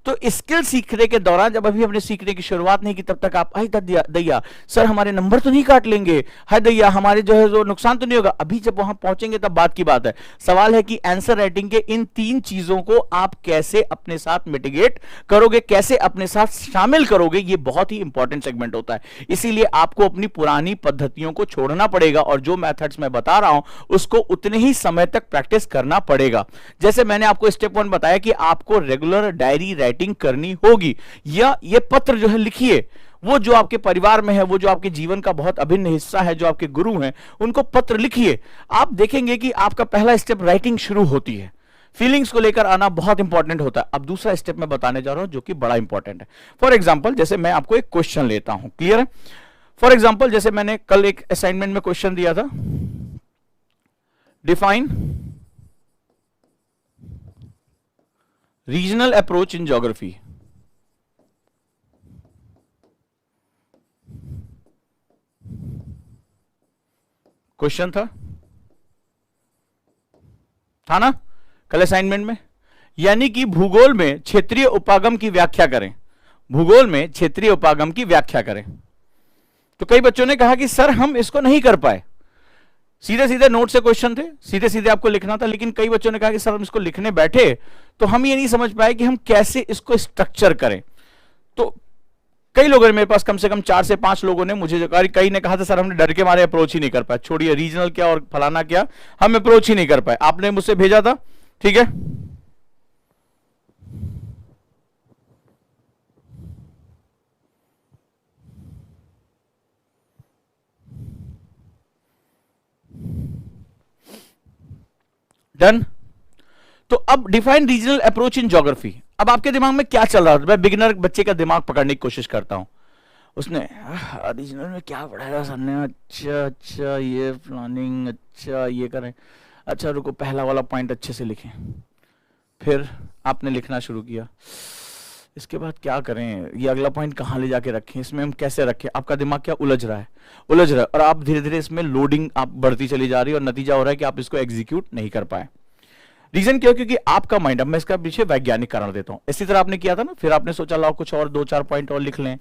तो स्किल सीखने के दौरान जब अभी हमने सीखने की शुरुआत नहीं की तब तक आप हाय दैया सर हमारे नंबर तो नहीं काट लेंगे, हाय दैया हमारे जो है जो नुकसान तो नहीं होगा। अभी जब वहां पहुंचेंगे तब बात की बात है। सवाल है कि आंसर राइटिंग के इन 3 चीजों को आप कैसे अपने साथ मिटिगेट करोगे, कैसे अपने साथ शामिल करोगे, ये बहुत ही इंपॉर्टेंट सेगमेंट होता है। इसीलिए आपको अपनी पुरानी पद्धतियों को छोड़ना पड़ेगा और जो मेथड्स मैं बता रहा हूं उसको उतने ही समय तक प्रैक्टिस करना पड़ेगा। जैसे मैंने आपको स्टेप 1 बताया कि आपको रेगुलर डायरी राइटिंग करनी होगी, या ये पत्र जो है लिखिए, वो जो आपके परिवार में है, वो जो आपके जीवन का बहुत अभिन्न हिस्सा है, जो आपके गुरु हैं, उनको पत्र लिखिए। आप देखेंगे कि आपका पहला स्टेप राइटिंग शुरू होती है। फीलिंग्स को लेकर आना बहुत इंपॉर्टेंट होता है। अब दूसरा स्टेप मैं बताने जा रहा हूं जो कि बड़ा इंपॉर्टेंट है। फॉर एग्जाम्पल जैसे मैं आपको एक क्वेश्चन लेता हूं, क्लियर है? फॉर एग्जाम्पल जैसे मैंने कल एक असाइनमेंट में क्वेश्चन दिया था, define regional approach in geography. Question था ना कल असाइनमेंट में, यानी कि भूगोल में क्षेत्रीय उपागम की व्याख्या करें। भूगोल में क्षेत्रीय उपागम की व्याख्या करें। तो कई बच्चों ने कहा कि सर हम इसको नहीं कर पाए। सीधे सीधे नोट से क्वेश्चन थे, सीधे सीधे आपको लिखना था, लेकिन कई बच्चों ने कहा कि सर हम इसको लिखने बैठे तो हम ये नहीं समझ पाए कि हम कैसे इसको स्ट्रक्चर करें। तो कई लोगों ने, मेरे पास कम से कम 4 से 5 लोगों ने मुझे, कई ने कहा था सर हमने डर के मारे अप्रोच ही नहीं कर पाए, छोड़िए रीजनल क्या और फलाना क्या, हम अप्रोच ही नहीं कर पाए। आपने मुझसे भेजा था, ठीक है। डन। तो अब define regional approach in geography. अब आपके दिमाग में क्या चल रहा है? मैं बिगिनर बच्चे का दिमाग पकड़ने की कोशिश करता हूं। उसने रीजनल में क्या पढ़ाया सर ने, अच्छा ये प्लानिंग, अच्छा ये करें, अच्छा रुको पहला वाला पॉइंट अच्छे से लिखें। फिर आपने लिखना शुरू किया, इसके बाद क्या करें, ये अगला पॉइंट कहाँ ले जाके रखें, इसमें हम कैसे रखें। आपका दिमाग क्या उलझ रहा है और आप धीरे धीरे इसमें लोडिंग आप बढ़ती चली जा रही है और नतीजा हो रहा है कि आप इसको एग्जीक्यूट नहीं कर पाए। रीजन क्यों? क्योंकि आपका माइंड, अब मैं इसका पीछे वैज्ञानिक कारण देता हूं। इसी तरह आपने किया था ना, फिर आपने सोचा लाओ कुछ और 2-4 पॉइंट और लिख लें,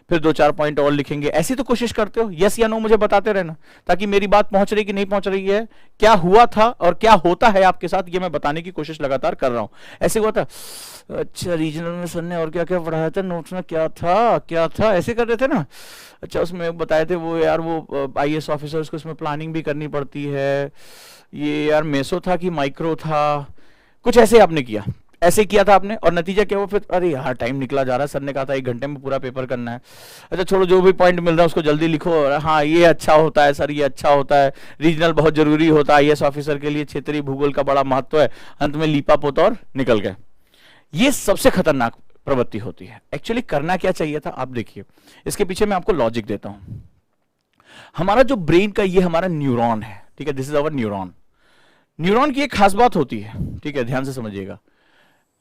फिर 2-4 पॉइंट और लिखेंगे। ऐसी तो कोशिश करते हो, यस या नो मुझे बताते रहना, ताकि मेरी बात पहुंच रही कि नहीं पहुंच रही है, क्या हुआ था और क्या होता है आपके साथ, ये मैं बताने की कोशिश लगातार कर रहा हूं। ऐसे हुआ था, अच्छा रीजनल में सर ने और क्या क्या पढ़ाया था, नोट्स में क्या था, ऐसे कर रहे थे ना। अच्छा उसमें बताए थे वो यार वो IAS ऑफिसर्स को उसमें प्लानिंग भी करनी पड़ती है, ये यार मेसो था कि माइक्रो था, कुछ ऐसे आपने किया, ऐसे किया था आपने। और नतीजा क्या हुआ फिर, अरे यार टाइम निकला जा रहा है, सर ने कहा था 1 घंटे में पूरा पेपर करना है। अच्छा छोड़ो, जो भी पॉइंट मिल रहा है उसको जल्दी लिखो। हाँ ये अच्छा होता है सर, ये अच्छा होता है, रीजनल बहुत जरूरी होता है, IAS ऑफिसर के लिए क्षेत्रीय भूगोल का बड़ा महत्व है। अंत में लीपा पोता और निकल गए। ये सबसे खतरनाक प्रवृत्ति होती है। एक्चुअली करना क्या चाहिए था, आप देखिए इसके पीछे मैं आपको लॉजिक देता हूं। हमारा जो ब्रेन का ये हमारा न्यूरॉन है, ठीक है, this is our neuron. Neuron की एक खास बात होती है, ठीक है, ध्यान से समझिएगा।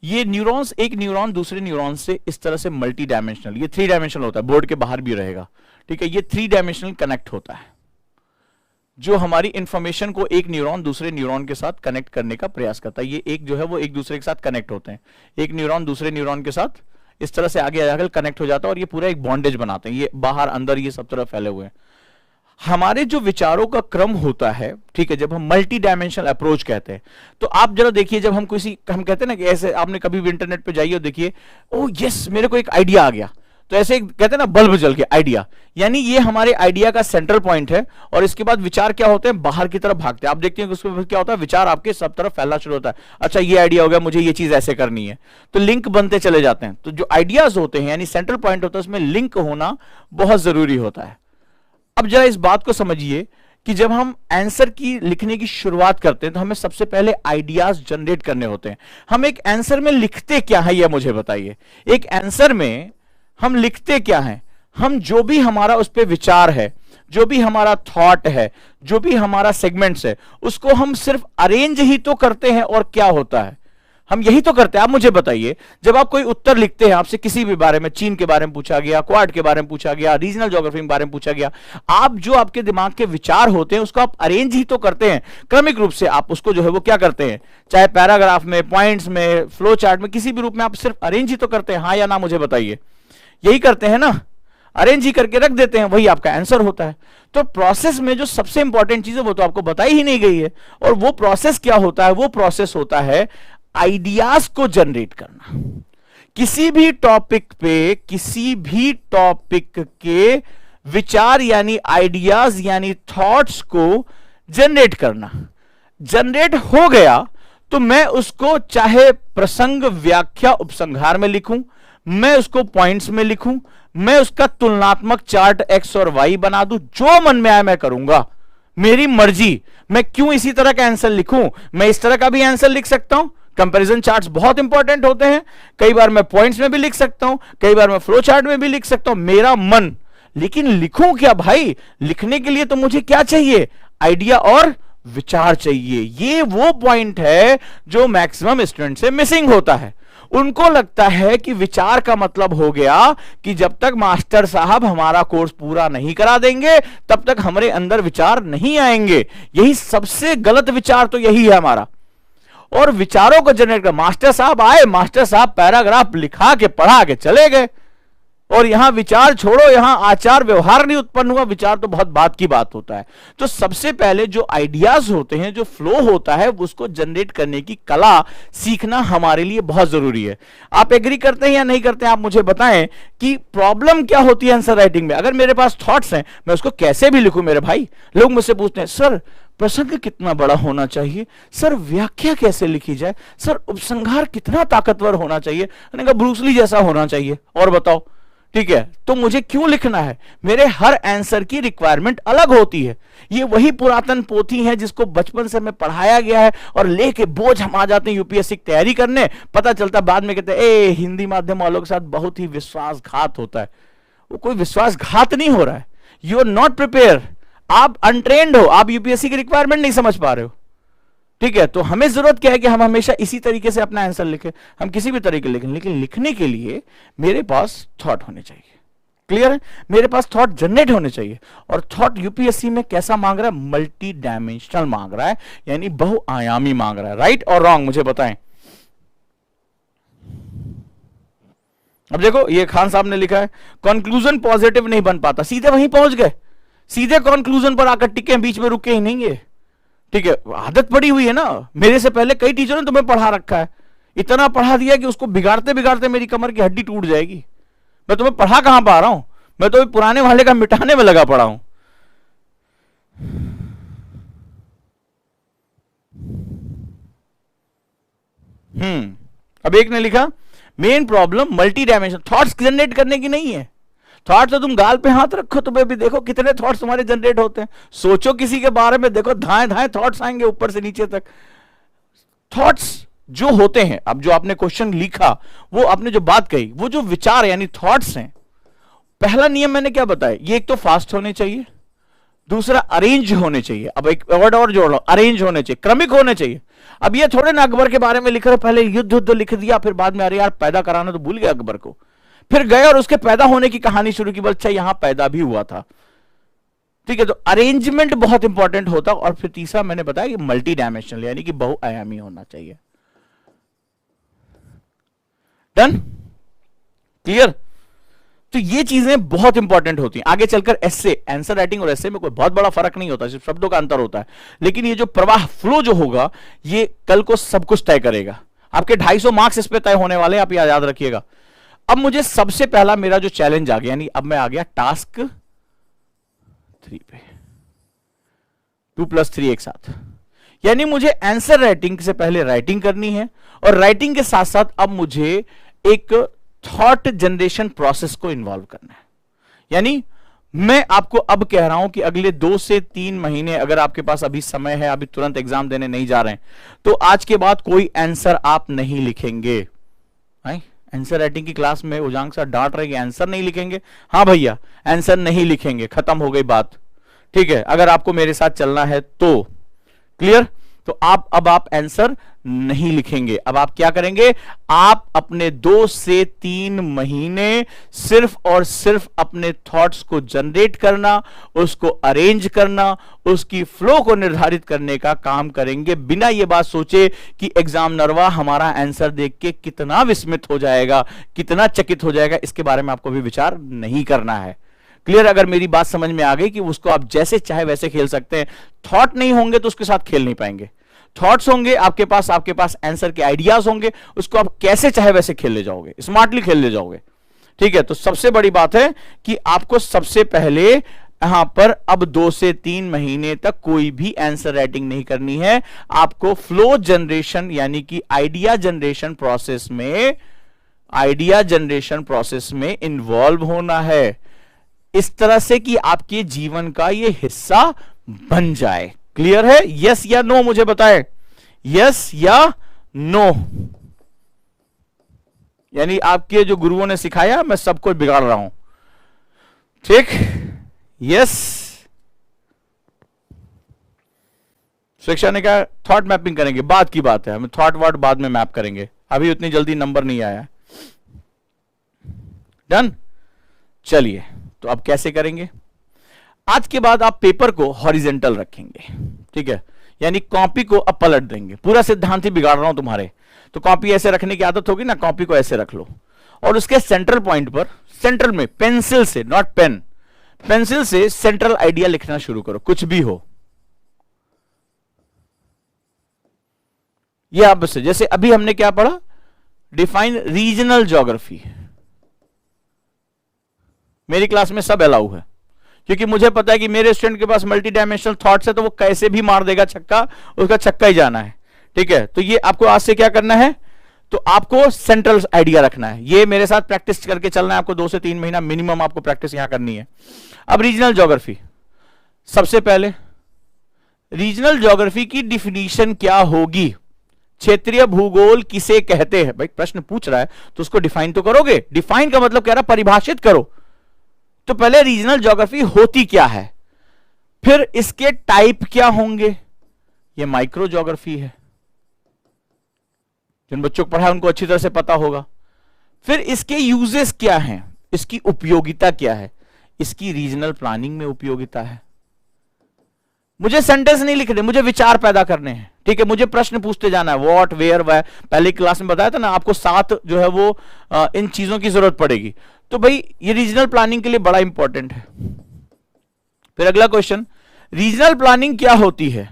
ये न्यूरॉन्स, एक न्यूरॉन दूसरे न्यूरॉन से इस तरह से मल्टी डायमेंशनल, ये 3 डायमेंशनल होता है, बोर्ड के बाहर भी रहेगा, ठीक है, ये 3 डायमेंशनल कनेक्ट होता है, जो हमारी इंफॉर्मेशन को एक न्यूरॉन दूसरे न्यूरॉन के साथ कनेक्ट करने का प्रयास करता है। ये एक जो है वो एक दूसरे के साथ कनेक्ट होते हैं, एक न्यूरॉन दूसरे न्यूरॉन के साथ इस तरह से आगे जाकर कनेक्ट हो जाता है और ये पूरा एक बॉन्डेज बनाते हैं, ये बाहर अंदर ये सब तरह फैले हुए हैं। हमारे जो विचारों का क्रम होता है, ठीक है, जब हम मल्टी डायमेंशनल अप्रोच कहते हैं, तो आप जरा देखिए, जब हम हम कहते हैं ना कि ऐसे, आपने कभी भी इंटरनेट पे जाइए और देखिए, ओ यस मेरे को एक आइडिया आ गया, तो ऐसे कहते हैं ना बल्ब जल गया, आइडिया, यानी ये हमारे आइडिया का सेंट्रल पॉइंट है। और इसके बाद विचार क्या होते हैं, बाहर की तरफ भागते हैं। आप देखते हैं कि उसमें क्या होता है, विचार आपके सब तरफ फैलना शुरू होता है। अच्छा ये आइडिया हो गया, मुझे ये चीज ऐसे करनी है, तो लिंक बनते चले जाते हैं। तो जो आइडियाज होते हैं यानी सेंट्रल पॉइंट होता है, उसमें लिंक होना बहुत जरूरी होता है। अब जरा इस बात को समझिए कि जब हम आंसर की लिखने की शुरुआत करते हैं तो हमें सबसे पहले आइडियाज जनरेट करने होते हैं। हम एक आंसर में लिखते क्या है यह मुझे बताइए। एक आंसर में हम लिखते क्या है, हम जो भी हमारा उस पर विचार है, जो भी हमारा थॉट है, जो भी हमारा सेगमेंट्स है, उसको हम सिर्फ अरेंज ही तो करते हैं। और क्या होता है, हम यही तो करते हैं। आप मुझे बताइए, जब आप कोई उत्तर लिखते हैं, आपसे किसी भी बारे में, चीन के बारे में पूछा गया, क्वाड के बारे में पूछा गया, रीजनल ज्योग्राफी के बारे में पूछा गया, आप जो आपके दिमाग के विचार होते हैं उसको आप अरेंज ही तो करते हैं क्रमिक रूप से। आप उसको जो है वो क्या करते हैं, चाहे पैराग्राफ में, पॉइंट्स में, फ्लो चार्ट में, किसी भी रूप में आप सिर्फ अरेंज ही तो करते हैं। हाँ या ना मुझे बताइए, यही करते हैं ना, अरेंज ही करके रख देते हैं, वही आपका आंसर होता है। तो प्रोसेस में जो सबसे इंपॉर्टेंट चीज है वो तो आपको बताई ही नहीं गई है। और वो प्रोसेस क्या होता है, वो प्रोसेस होता है आइडियाज को जनरेट करना। किसी भी टॉपिक पे, किसी भी टॉपिक के विचार यानी आइडियाज यानी थॉट्स को जनरेट करना। जनरेट हो गया तो मैं उसको चाहे प्रसंग, व्याख्या, उपसंहार में लिखूं, मैं उसको पॉइंट्स में लिखूं, मैं उसका तुलनात्मक चार्ट एक्स और वाई बना दूं, जो मन में आए मैं करूंगा, मेरी मर्जी। मैं क्यों इसी तरह का आंसर लिखूं, मैं इस तरह का भी आंसर लिख सकता हूं। कंपैरिजन चार्ट्स बहुत इंपॉर्टेंट होते हैं, कई बार मैं पॉइंट्स में भी लिख सकता हूं, कई बार मैं फ्लो चार्ट में भी लिख सकता हूं, मेरा मन। लेकिन लिखूं क्या भाई, लिखने के लिए तो मुझे क्या चाहिए, आइडिया और विचार चाहिए। ये वो पॉइंट है जो मैक्सिमम स्टूडेंट से मिसिंग होता है। उनको लगता है कि विचार का मतलब हो गया कि जब तक मास्टर साहब हमारा कोर्स पूरा नहीं करा देंगे तब तक हमारे अंदर विचार नहीं आएंगे। यही सबसे गलत विचार तो यही है हमारा। और विचारों को जनरेट कर, मास्टर साहब आए, मास्टर साहब पैराग्राफ लिखा के पढ़ा के चले गए, और यहां विचार छोड़ो, यहां आचार व्यवहार नहीं उत्पन्न हुआ। विचार तो बहुत बात की बात होता है। तो सबसे पहले जो आइडियाज होते हैं, जो फ्लो होता है, उसको जनरेट करने की कला सीखना हमारे लिए बहुत जरूरी है। आप एग्री करते हैं या नहीं करते हैं, आप मुझे बताएं कि प्रॉब्लम क्या होती है आंसर राइटिंग में। अगर मेरे पास थॉट्स हैं, मैं उसको कैसे भी लिखूं मेरे भाई। लोग मुझसे पूछते हैं, सर प्रसंग कितना बड़ा होना चाहिए, सर व्याख्या कैसे लिखी जाए, सर उपसंहार कितना ताकतवर होना चाहिए। मैंने कहा ब्रूस ली जैसा होना चाहिए, और बताओ। ठीक है, तो मुझे क्यों लिखना है, मेरे हर आंसर की रिक्वायरमेंट अलग होती है। ये वही पुरातन पोथी है जिसको बचपन से हमें पढ़ाया गया है, और लेके बोझ हम आ जाते हैं यूपीएससी की तैयारी करने। पता चलता बाद में कहते हैं ए हिंदी माध्यम वालों के साथ बहुत ही विश्वासघात होता है। वो कोई विश्वासघात नहीं हो रहा है, यू आर नॉट प्रिपेयर। आप अनट्रेन्ड हो, आप यूपीएससी की रिक्वायरमेंट नहीं समझ पा रहे हो। ठीक है, तो हमें जरूरत क्या है कि हम हमेशा इसी तरीके से अपना आंसर लिखें, हम किसी भी तरीके लिखें, लेकिन लिखने के लिए मेरे पास थॉट होने चाहिए। क्लियर है, मेरे पास थॉट जनरेट होने चाहिए। और थॉट यूपीएससी में कैसा मांग रहा है, मल्टी डायमेंशनल मांग रहा है, यानी बहुआयामी मांग रहा है। राइट और रॉन्ग मुझे बताएं। अब देखो, ये खान साहब ने लिखा है कंक्लूजन पॉजिटिव नहीं बन पाता, सीधे वहीं पहुंच गए, सीधे कंक्लूजन पर आकर टिके, बीच में रुके ही नहीं है। ठीक है, आदत पड़ी हुई है ना, मेरे से पहले कई टीचरों ने तुम्हें पढ़ा रखा है, इतना पढ़ा दिया कि उसको बिगाड़ते बिगाड़ते मेरी कमर की हड्डी टूट जाएगी। मैं तुम्हें पढ़ा कहां पा रहा हूं, मैं तो पुराने वाले का मिटाने में लगा पड़ा हूं। अब एक ने लिखा main problem multi dimension, thoughts generate करने की नहीं है। थॉट्स तो तुम गाल पे हाथ रखो, तुम्हें भी देखो कितने थॉट्स तुम्हारे जनरेट होते हैं। सोचो किसी के बारे में, देखो धाए धाए थॉट्स आएंगे ऊपर से नीचे तक। थॉट्स जो होते हैं, अब जो आपने क्वेश्चन लिखा, वो आपने जो बात कही, वो जो विचार यानी थॉट्स हैं, पहला नियम मैंने क्या बताया, ये एक तो फास्ट होने चाहिए, दूसरा अरेंज होने चाहिए। अब एक वर्ड और जोड़ लो, अरेंज होने चाहिए, क्रमिक होने चाहिए। अब ये थोड़े ना अकबर के बारे में लिख रहे, पहले युद्ध लिख दिया, फिर बाद में अरे यार पैदा कराना तो भूल गया अकबर को, फिर गए और उसके पैदा होने की कहानी शुरू की, अच्छा यहां पैदा भी हुआ था। ठीक है, तो अरेंजमेंट बहुत इंपॉर्टेंट होता। और फिर तीसरा मैंने बताया कि मल्टी डायमेंशनल यानी कि बहुआयामी होना चाहिए। Done, clear. तो ये चीजें बहुत इंपॉर्टेंट होती हैं। आगे चलकर एस्से, आंसर राइटिंग और एस्से में कोई बहुत बड़ा फर्क नहीं होता, सिर्फ शब्दों का अंतर होता है, लेकिन ये जो प्रवाह फ्लो जो होगा, ये कल को सब कुछ तय करेगा। आपके 250 मार्क्स इस पे तय होने वाले हैं, आप याद रखिएगा। अब मुझे सबसे पहला मेरा जो चैलेंज आ गया, यानी अब मैं आ गया टास्क 3 पे, 2+3 एक साथ। यानी मुझे आंसर राइटिंग से पहले राइटिंग करनी है, और राइटिंग के साथ साथ अब मुझे एक थॉट जनरेशन प्रोसेस को इन्वॉल्व करना है। यानी मैं आपको अब कह रहा हूं कि अगले 2 से 3 महीने, अगर आपके पास अभी समय है, अभी तुरंत एग्जाम देने नहीं जा रहे हैं, तो आज के बाद कोई आंसर आप नहीं लिखेंगे। आंसर राइटिंग की क्लास में उजांग सर डांट रहे कि आंसर नहीं लिखेंगे। हाँ भैया, आंसर नहीं लिखेंगे, खत्म हो गई बात। ठीक है, अगर आपको मेरे साथ चलना है तो क्लियर, तो अब आप आंसर नहीं लिखेंगे। अब आप क्या करेंगे, आप अपने 2 से 3 महीने सिर्फ और सिर्फ अपने थॉट्स को जनरेट करना, उसको अरेंज करना, उसकी फ्लो को निर्धारित करने का काम करेंगे, बिना यह बात सोचे कि एग्जामिनरवा हमारा आंसर देख के कितना विस्मित हो जाएगा, कितना चकित हो जाएगा। इसके बारे में आपको भी विचार नहीं करना है। क्लियर? अगर मेरी बात समझ में आ गई कि उसको आप जैसे चाहे वैसे खेल सकते हैं। थॉट नहीं होंगे तो उसके साथ खेल नहीं पाएंगे। थॉट्स होंगे आपके पास आंसर के आइडियाज होंगे, उसको आप कैसे चाहे वैसे खेल ले जाओगे, स्मार्टली खेल ले जाओगे। ठीक है, तो सबसे बड़ी बात है कि आपको सबसे पहले यहां पर अब 2 से 3 महीने तक कोई भी आंसर राइटिंग नहीं करनी है। आपको फ्लो जनरेशन यानी कि आइडिया जनरेशन प्रोसेस में इन्वॉल्व होना है, इस तरह से कि आपके जीवन का यह हिस्सा बन जाए। क्लियर है? यस या नो मुझे बताएं, यस या नो। यानी आपके जो गुरुओं ने सिखाया मैं सब कुछ बिगाड़ रहा हूं। ठीक? यस। शिक्षा ने कहा थॉट मैपिंग करेंगे, बाद की बात है, हम थॉट वर्ड बाद में मैप करेंगे, अभी उतनी जल्दी नंबर नहीं आया। डन? चलिए, तो अब कैसे करेंगे? आज के बाद आप पेपर को हॉरिजेंटल रखेंगे। ठीक है, यानी कॉपी को अब पलट देंगे। पूरा सिद्धांत ही बिगाड़ रहा हूं तुम्हारे, तो कॉपी ऐसे रखने की आदत होगी ना, कॉपी को ऐसे रख लो और उसके सेंट्रल पॉइंट पर, सेंट्रल में पेंसिल से, नॉट पेन, पेंसिल से सेंट्रल आइडिया लिखना शुरू करो, कुछ भी हो। यह आप से, जैसे अभी हमने क्या पढ़ा, डिफाइन रीजनल ज्योग्राफी। मेरी क्लास में सब अलाउ है, क्योंकि मुझे पता है कि मेरे स्टूडेंट के पास मल्टी डायमेंशनल थॉट्स है, तो वो कैसे भी मार देगा छक्का, उसका छक्का ही जाना है। ठीक है, तो ये आपको आज से क्या करना है, तो आपको सेंट्रल आइडिया रखना है। ये मेरे साथ प्रैक्टिस करके चलना है आपको, 2 से 3 महीना मिनिमम आपको प्रैक्टिस यहां करनी है। अब रीजनल ज्योग्राफी, सबसे पहले रीजनल ज्योग्राफी की डिफिनीशन क्या होगी, क्षेत्रीय भूगोल किसे कहते हैं? भाई प्रश्न पूछ रहा है तो उसको डिफाइन तो करोगे। डिफाइन का मतलब कह रहा परिभाषित करो। तो पहले रीजनल ज्योग्राफी होती क्या है, फिर इसके टाइप क्या होंगे, ये माइक्रो ज्योग्राफी है, जिन बच्चों को पढ़ा है उनको अच्छी तरह से पता होगा। फिर इसके यूजेस क्या हैं, इसकी उपयोगिता क्या है, इसकी रीजनल प्लानिंग में उपयोगिता है। मुझे सेंटेंस नहीं लिखने, मुझे विचार पैदा करने हैं। ठीक है, मुझे प्रश्न पूछते जाना है, व्हाट, वेयर, वाई। पहले क्लास में बताया था ना आपको 7 जो है वो इन चीजों की जरूरत पड़ेगी। तो भाई ये रीजनल प्लानिंग के लिए बड़ा इंपॉर्टेंट है। फिर अगला क्वेश्चन, रीजनल प्लानिंग क्या होती है?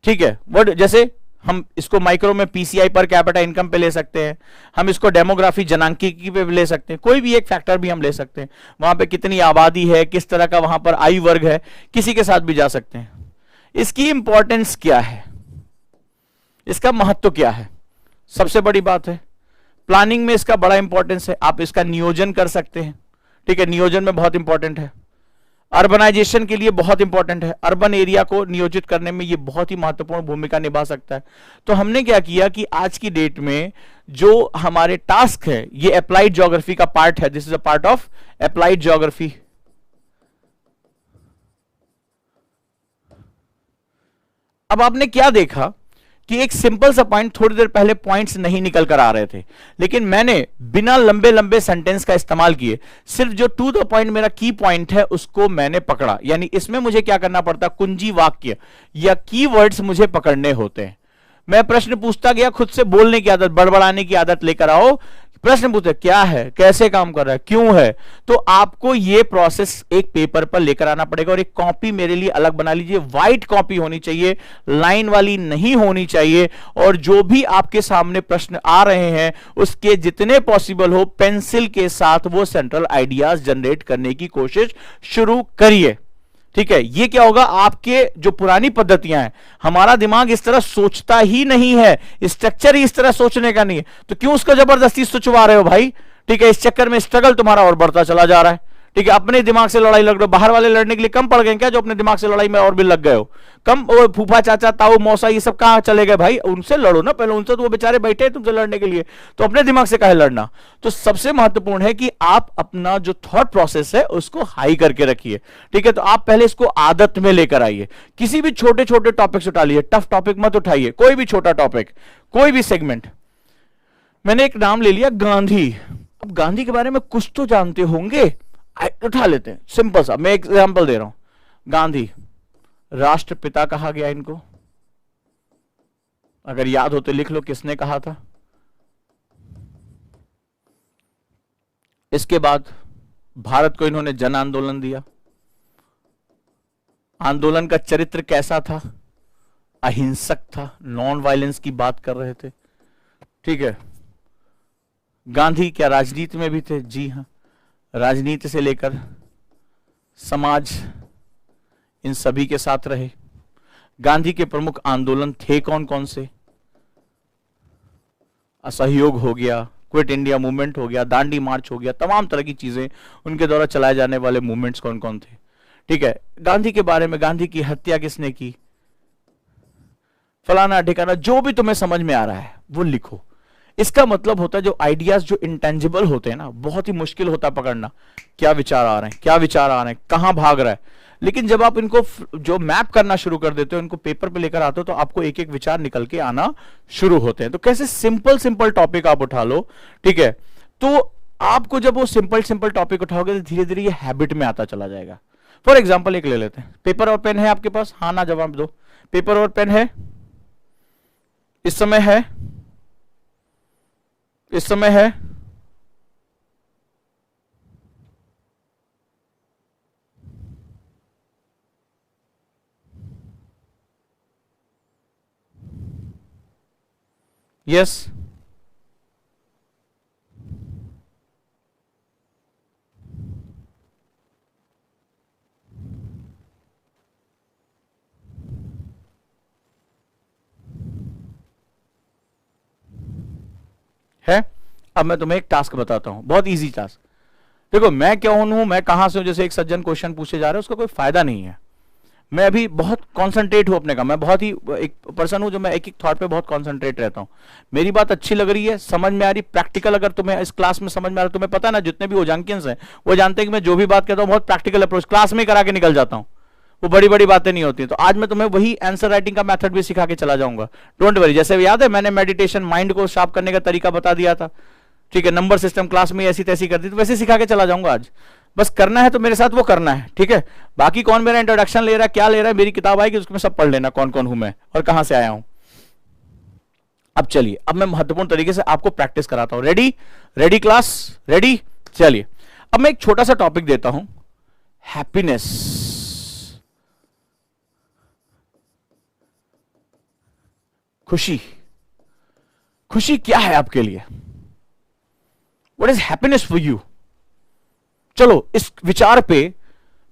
ठीक है, वर्ड जैसे हम इसको माइक्रो में पीसीआई पर कैपिटा इनकम पे ले सकते हैं, हम इसको डेमोग्राफी जनांकिकी पे ले सकते हैं, कोई भी एक फैक्टर भी हम ले सकते हैं। वहां पे कितनी आबादी है, किस तरह का वहां पर आयु वर्ग है, किसी के साथ भी जा सकते हैं। इसकी इंपॉर्टेंस क्या है, इसका महत्व क्या है, सबसे बड़ी बात है। प्लानिंग में इसका बड़ा इंपॉर्टेंस है, आप इसका नियोजन कर सकते हैं। ठीक है, नियोजन में बहुत इंपॉर्टेंट है। अर्बनाइजेशन के लिए बहुत इंपॉर्टेंट है, अर्बन एरिया को नियोजित करने में यह बहुत ही महत्वपूर्ण भूमिका निभा सकता है। तो हमने क्या किया कि आज की डेट में जो हमारे टास्क है ये अप्लाइड ज्योग्राफी का पार्ट है। This is a part of applied geography. अब आपने क्या देखा कि एक सिंपल सा पॉइंट, थोड़ी देर पहले पॉइंट्स नहीं निकल कर आ रहे थे, लेकिन मैंने बिना लंबे लंबे सेंटेंस का इस्तेमाल किए सिर्फ जो टू द पॉइंट मेरा की पॉइंट है उसको मैंने पकड़ा। यानी इसमें मुझे क्या करना पड़ता, कुंजी वाक्य या कीवर्ड्स मुझे पकड़ने होते हैं। मैं प्रश्न पूछता गया, खुद से बोलने की आदत, बड़बड़ाने की आदत लेकर आओ। प्रश्न पूछते क्या है, कैसे काम कर रहा है, क्यों है, तो आपको यह प्रोसेस एक पेपर पर लेकर आना पड़ेगा। और एक कॉपी मेरे लिए अलग बना लीजिए, व्हाइट कॉपी होनी चाहिए, लाइन वाली नहीं होनी चाहिए। और जो भी आपके सामने प्रश्न आ रहे हैं उसके जितने पॉसिबल हो पेंसिल के साथ वो सेंट्रल आइडियाज जनरेट करने की कोशिश शुरू करिए। ठीक है, ये क्या होगा, आपके जो पुरानी पद्धतियां हैं, हमारा दिमाग इस तरह सोचता ही नहीं है, स्ट्रक्चर ही इस तरह सोचने का नहीं है, तो क्यों उसको जबरदस्ती सोचवा रहे हो भाई। ठीक है, इस चक्कर में स्ट्रगल तुम्हारा और बढ़ता चला जा रहा है। ठीक है, अपने दिमाग से लड़ाई लड़ रहे हो, बाहर वाले लड़ने के लिए कम पड़ गए क्या जो अपने दिमाग से लड़ाई में और भी लग गए हो? कम, वो फूफा चाचा ताऊ मौसा ये सब कहां चले गए भाई? उनसे लड़ो ना पहले, उनसे तो वो बेचारे बैठे हैं तुमसे लड़ने के लिए, तो अपने दिमाग से काहे लड़ना? तो सबसे महत्वपूर्ण है कि आप अपना जो थॉट प्रोसेस है उसको हाई करके रखिए। ठीक है, तो आप पहले इसको आदत में लेकर आइए। किसी भी छोटे छोटे टॉपिक्स उठा लिए, टफ टॉपिक मत उठाइए, कोई भी छोटा टॉपिक, कोई भी सेगमेंट। मैंने एक नाम ले लिया गांधी। अब गांधी के बारे में कुछ तो जानते होंगे, उठा लेते हैं सिंपल सा, मैं एग्जांपल दे रहा हूं। गांधी राष्ट्रपिता कहा गया इनको, अगर याद हो तो लिख लो किसने कहा था। इसके बाद भारत को इन्होंने जन आंदोलन दिया। आंदोलन का चरित्र कैसा था? अहिंसक था, नॉन वायलेंस की बात कर रहे थे। ठीक है, गांधी क्या राजनीति में भी थे? जी हां, राजनीति से लेकर समाज, इन सभी के साथ रहे। गांधी के प्रमुख आंदोलन थे कौन कौन से? असहयोग हो गया, क्विट इंडिया मूवमेंट हो गया, दांडी मार्च हो गया, तमाम तरह की चीजें उनके द्वारा चलाए जाने वाले मूवमेंट्स कौन कौन थे। ठीक है, गांधी के बारे में, गांधी की हत्या किसने की, फलाना ठिकाना, जो भी तुम्हें समझ में आ रहा है वो लिखो। इसका मतलब होता है जो आइडियाज जो इंटेंजिबल होते हैं ना, बहुत ही मुश्किल होता है पकड़ना, क्या विचार आ रहे हैं, क्या विचार आ रहे हैं, कहां भाग रहा है। लेकिन जब आप इनको जो मैप करना शुरू कर देते हो, इनको पेपर पे लेकर आते हो, तो आपको एक एक विचार निकल के आना शुरू होते हैं। तो कैसे सिंपल सिंपल टॉपिक आप उठा लो। ठीक है, तो आपको जब वो सिंपल सिंपल टॉपिक उठाओगे तो धीरे धीरे ये हैबिट में आता चला जाएगा। फॉर एग्जाम्पल एक ले लेते हैं, पेपर और पेन है आपके पास? हाँ ना जवाब दो। पेपर और पेन है? इस समय है? इस समय है? यस। है? अब मैं तुम्हें एक टास्क बताता हूं, बहुत इजी टास्क। देखो मैं कौन हूं, मैं कहां से हूं, जैसे एक सज्जन क्वेश्चन पूछे जा रहे हैं, उसका कोई फायदा नहीं है। मैं अभी बहुत कॉन्सेंट्रेट हूं अपने का, मैं बहुत ही एक पर्सन हूं जो मैं एक एक थॉट पे बहुत कॉन्सेंट्रेट रहता हूं। मेरी बात अच्छी लग रही है, समझ में आ रही, प्रैक्टिकल अगर तुम्हें इस क्लास में समझ में आ रहा है, तुम्हें पता है ना जितने भी ओजांकियंस हैं वो जानते हैं कि मैं जो भी बात कहता हूं बहुत प्रैक्टिकल अप्रोच क्लास में करा के निकल जाता हूं, वो बड़ी बड़ी बातें नहीं होती। तो आज मैं तुम्हें वही आंसर राइटिंग का मेथड भी सिखा के चला जाऊंगा, डोंट वरी। जैसे याद है मैंने मेडिटेशन, माइंड को शार्प करने का तरीका बता दिया था, ठीक है, नंबर सिस्टम क्लास में ऐसी तैसी कर दी, तो वैसे सिखा के चला जाऊंगा आज। बस करना है तो मेरे साथ वो करना है, ठीक है। बाकी कौन मेरा इंट्रोडक्शन ले रहा है, क्या ले रहा है, मेरी किताब आएगी उसमें सब पढ़ लेना, कौन कौन हूं मैं और कहां से आया हूं। अब चलिए, अब मैं महत्वपूर्ण तरीके से आपको प्रैक्टिस कराता हूं। रेडी? Ready class? रेडी? चलिए, अब मैं एक छोटा सा टॉपिक देता हूं, हैप्पीनेस। खुशी। खुशी क्या है आपके लिए? What is happiness for you? चलो इस विचार पे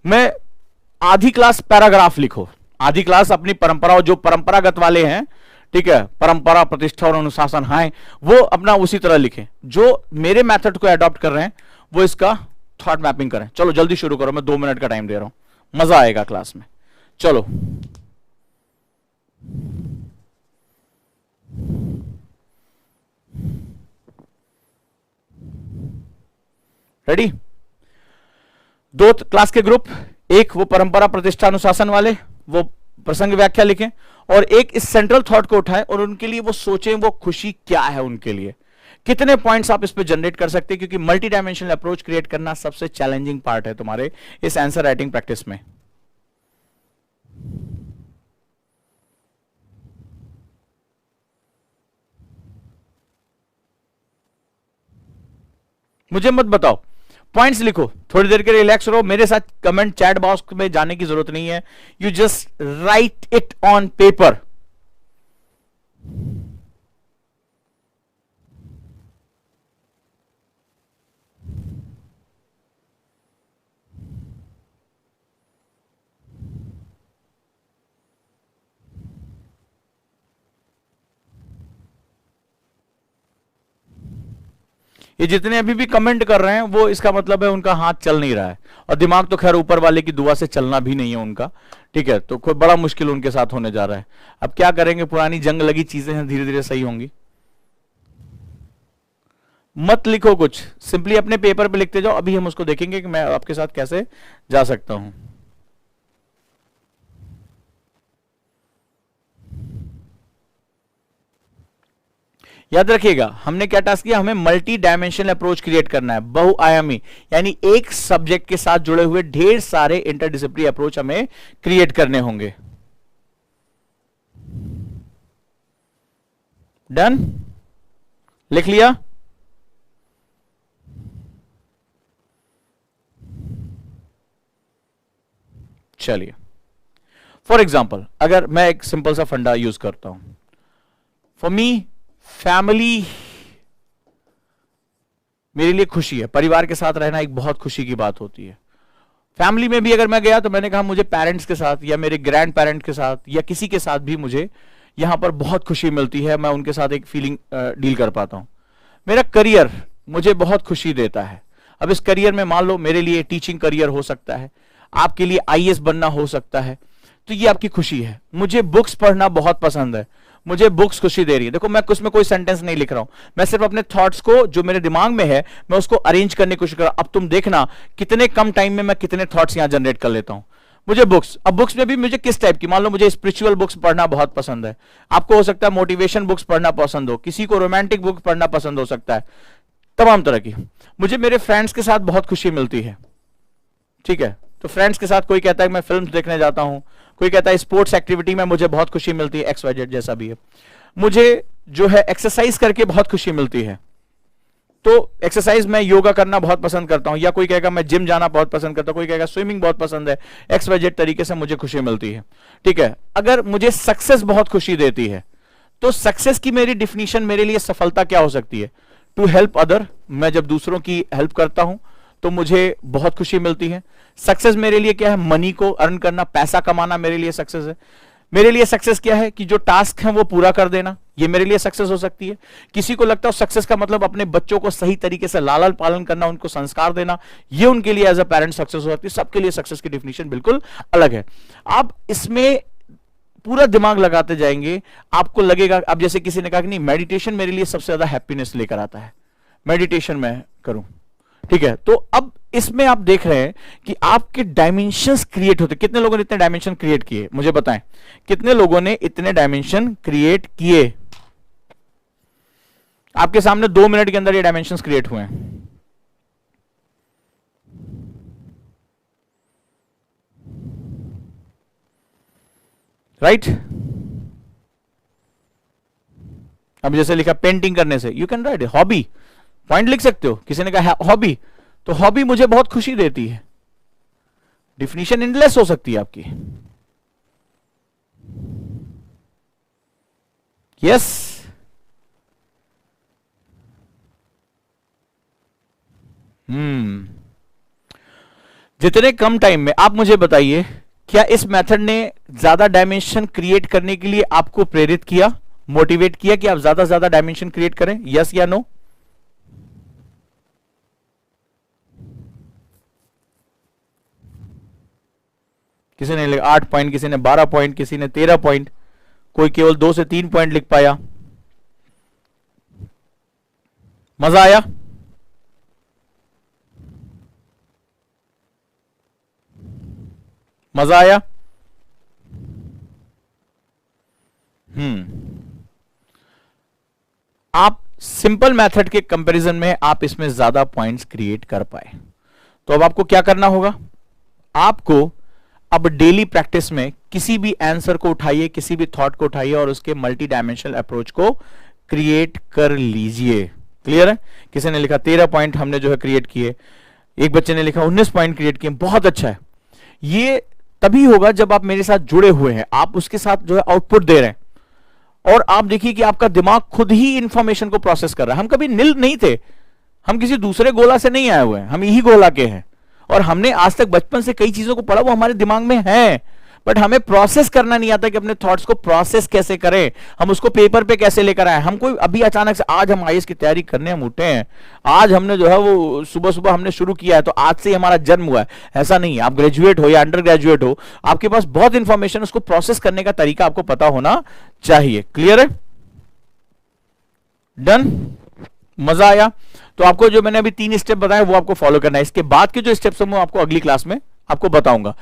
मैं आधी क्लास पैराग्राफ लिखो, आधी क्लास अपनी परंपराओं, जो परंपरागत वाले हैं, ठीक है, परंपरा, प्रतिष्ठा और अनुशासन, हाँ, वो अपना उसी तरह लिखें। जो मेरे मेथड को अडॉप्ट कर रहे हैं वो इसका थॉट मैपिंग करें। चलो जल्दी शुरू करो, मैं 2 मिनट का टाइम दे रहा हूं, मजा आएगा क्लास में। चलो रेडी? 2 क्लास के ग्रुप, एक वो परंपरा प्रतिष्ठा अनुशासन वाले, वो प्रसंग व्याख्या लिखें, और एक इस सेंट्रल थॉट को उठाएं और उनके लिए वो सोचें वो खुशी क्या है उनके लिए। कितने पॉइंट्स आप इस पे जनरेट कर सकते हैं, क्योंकि मल्टी डायमेंशनल अप्रोच क्रिएट करना सबसे चैलेंजिंग पार्ट है तुम्हारे इस आंसर राइटिंग प्रैक्टिस में। मुझे मत बताओ, पॉइंट्स लिखो, थोड़ी देर के लिए रिलैक्स रहो, मेरे साथ कमेंट चैट बॉक्स में जाने की जरूरत नहीं है, you just right it on paper. ये जितने अभी भी कमेंट कर रहे हैं वो इसका मतलब है उनका हाथ चल नहीं रहा है, और दिमाग तो खैर ऊपर वाले की दुआ से चलना भी नहीं है उनका, ठीक है। तो कोई बड़ा मुश्किल उनके साथ होने जा रहा है। अब क्या करेंगे, पुरानी जंग लगी चीजें हैं, धीरे धीरे सही होंगी। मत लिखो कुछ, सिंपली अपने पेपर पे लिखते जाओ। अभी हम उसको देखेंगे कि मैं आपके साथ कैसे जा सकता हूं। याद रखिएगा हमने क्या टास्क किया, हमें मल्टी डायमेंशनल अप्रोच क्रिएट करना है, बहुआयामी, यानी एक सब्जेक्ट के साथ जुड़े हुए ढेर सारे इंटरडिसिप्लिनरी अप्रोच हमें क्रिएट करने होंगे। डन, लिख लिया? चलिए, फॉर एग्जाम्पल अगर मैं एक सिंपल सा फंडा यूज करता हूं, फॉर मी फैमिली मेरे लिए खुशी है, परिवार के साथ रहना एक बहुत खुशी की बात होती है। फैमिली में भी अगर मैं गया तो मैंने कहा मुझे पेरेंट्स के साथ या मेरे ग्रैंड पेरेंट्स के साथ या किसी के साथ भी मुझे यहां पर बहुत खुशी मिलती है, मैं उनके साथ एक फीलिंग डील कर पाता हूं। मेरा करियर मुझे बहुत खुशी देता है। अब इस करियर में मान लो मेरे लिए टीचिंग करियर हो सकता है, आपके लिए आईएएस बनना हो सकता है, तो ये आपकी खुशी है। मुझे बुक्स पढ़ना बहुत पसंद है, मुझे बुक्स खुशी दे रही है। देखो मैं उसमें कोई सेंटेंस नहीं लिख रहा हूं, मैं सिर्फ अपने थॉट्स को जो मेरे दिमाग में है मैं उसको अरेंज करने की कोशिश कर रहा हूं। अब तुम देखना कितने कम टाइम में मैं कितने थॉट्स यहां जनरेट कर लेता हूं। मुझे बुक्स, अब बुक्स में भी मुझे किस टाइप की, मान लो मुझे स्पिरिचुअल बुक्स पढ़ना बहुत पसंद है, आपको हो सकता है मोटिवेशन बुक्स पढ़ना पसंद हो, किसी को रोमांटिक बुक्स पढ़ना पसंद हो सकता है, तमाम तरह की। मुझे मेरे फ्रेंड्स के साथ बहुत खुशी मिलती है, ठीक है। तो फ्रेंड्स के साथ कोई कहता है मैं फिल्म देखने जाता हूं, कोई कहता है स्पोर्ट्स एक्टिविटी में मुझे बहुत खुशी मिलती है, एक्स वाई जेड जैसा भी है। मुझे जो है एक्सरसाइज करके बहुत खुशी मिलती है, तो एक्सरसाइज में योगा करना बहुत पसंद करता हूं, या कोई कहेगा मैं जिम जाना बहुत पसंद करता हूं, कोई कहेगा स्विमिंग बहुत पसंद है, एक्स वाई जेड तरीके से मुझे खुशी मिलती है, ठीक है। अगर मुझे सक्सेस बहुत खुशी देती है, तो सक्सेस की मेरी डिफिनीशन मेरे लिए सफलता क्या हो सकती है, टू हेल्प अदर, मैं जब दूसरों की हेल्प करता हूं तो मुझे बहुत खुशी मिलती है। सक्सेस मेरे लिए क्या है, मनी को अर्न करना, पैसा कमाना मेरे लिए सक्सेस है। मेरे लिए सक्सेस क्या है कि जो टास्क है वो पूरा कर देना, ये मेरे लिए सक्सेस हो सकती है। किसी को लगता है सक्सेस का मतलब अपने बच्चों को सही तरीके से लालन पालन करना, उनको संस्कार देना, ये उनके लिए एज अ पेरेंट सक्सेस हो सकती है। सबके लिए सक्सेस की डिफिनीशन बिल्कुल अलग है। आप इसमें पूरा दिमाग लगाते जाएंगे, आपको लगेगा, अब जैसे किसी ने कहा कि नहीं मेडिटेशन मेरे लिए सबसे ज्यादा हैप्पीनेस लेकर आता है, मेडिटेशन मैं करूं, ठीक है। तो अब इसमें आप देख रहे हैं कि आपके डायमेंशंस क्रिएट होते। कितने लोगों ने इतने डायमेंशन क्रिएट किए, मुझे बताएं, कितने लोगों ने इतने डायमेंशन क्रिएट किए? आपके सामने 2 मिनट के अंदर ये डायमेंशंस क्रिएट हुए हैं। राइट? अब जैसे लिखा पेंटिंग करने से, you can write hobby, point लिख सकते हो। किसी ने कहा हॉबी, तो हॉबी मुझे बहुत खुशी देती है, डिफिनीशन एंडलेस हो सकती है आपकी। यस, जितने कम टाइम में, आप मुझे बताइए क्या इस मेथड ने ज्यादा डायमेंशन क्रिएट करने के लिए आपको प्रेरित किया, मोटिवेट किया कि आप ज्यादा से ज्यादा डायमेंशन क्रिएट करें? यस या नो? किसी ने 8 पॉइंट, किसी ने 12 पॉइंट, किसी ने 13 पॉइंट, कोई केवल 2 से 3 पॉइंट लिख पाया। मजा आया? मजा आया? आप सिंपल मेथड के कंपैरिजन में आप इसमें ज्यादा पॉइंट्स क्रिएट कर पाए। तो अब आपको क्या करना होगा, आपको अब डेली प्रैक्टिस में किसी भी आंसर को उठाइए, किसी भी थॉट को उठाइए और उसके मल्टी डायमेंशनल अप्रोच को क्रिएट कर लीजिए। क्लियर है? किसी ने लिखा 13 पॉइंट हमने जो है क्रिएट किए, एक बच्चे ने लिखा 19 पॉइंट क्रिएट किए, बहुत अच्छा है। ये तभी होगा जब आप मेरे साथ जुड़े हुए हैं, आप उसके साथ जो है आउटपुट दे रहे हैं, और आप देखिए कि आपका दिमाग खुद ही इंफॉर्मेशन को प्रोसेस कर रहा है। हम कभी निल नहीं थे, हम किसी दूसरे गोला से नहीं आए हुए हैं, हम यही गोला के हैं, और हमने आज तक बचपन से कई चीजों को पढ़ा, वो हमारे दिमाग में है, बट हमें प्रोसेस करना नहीं आता कि अपने थॉट्स को प्रोसेस कैसे करें, हम उसको पेपर पे कैसे लेकर आए। हम कोई अभी अचानक से आज हम आईएएस की तैयारी करने हम उठे हैं, आज हमने जो है वो सुबह सुबह हमने शुरू किया है तो आज से ही हमारा जन्म हुआ है, ऐसा नहीं है। आप ग्रेजुएट हो या अंडर ग्रेजुएट हो, आपके पास बहुत इंफॉर्मेशन, उसको प्रोसेस करने का तरीका आपको पता होना चाहिए। क्लियर है? डन? मजा आया? तो आपको जो मैंने अभी 3 स्टेप बताए वो आपको फॉलो करना है। इसके बाद के जो स्टेप्स हैं वो आपको अगली क्लास में आपको बताऊंगा।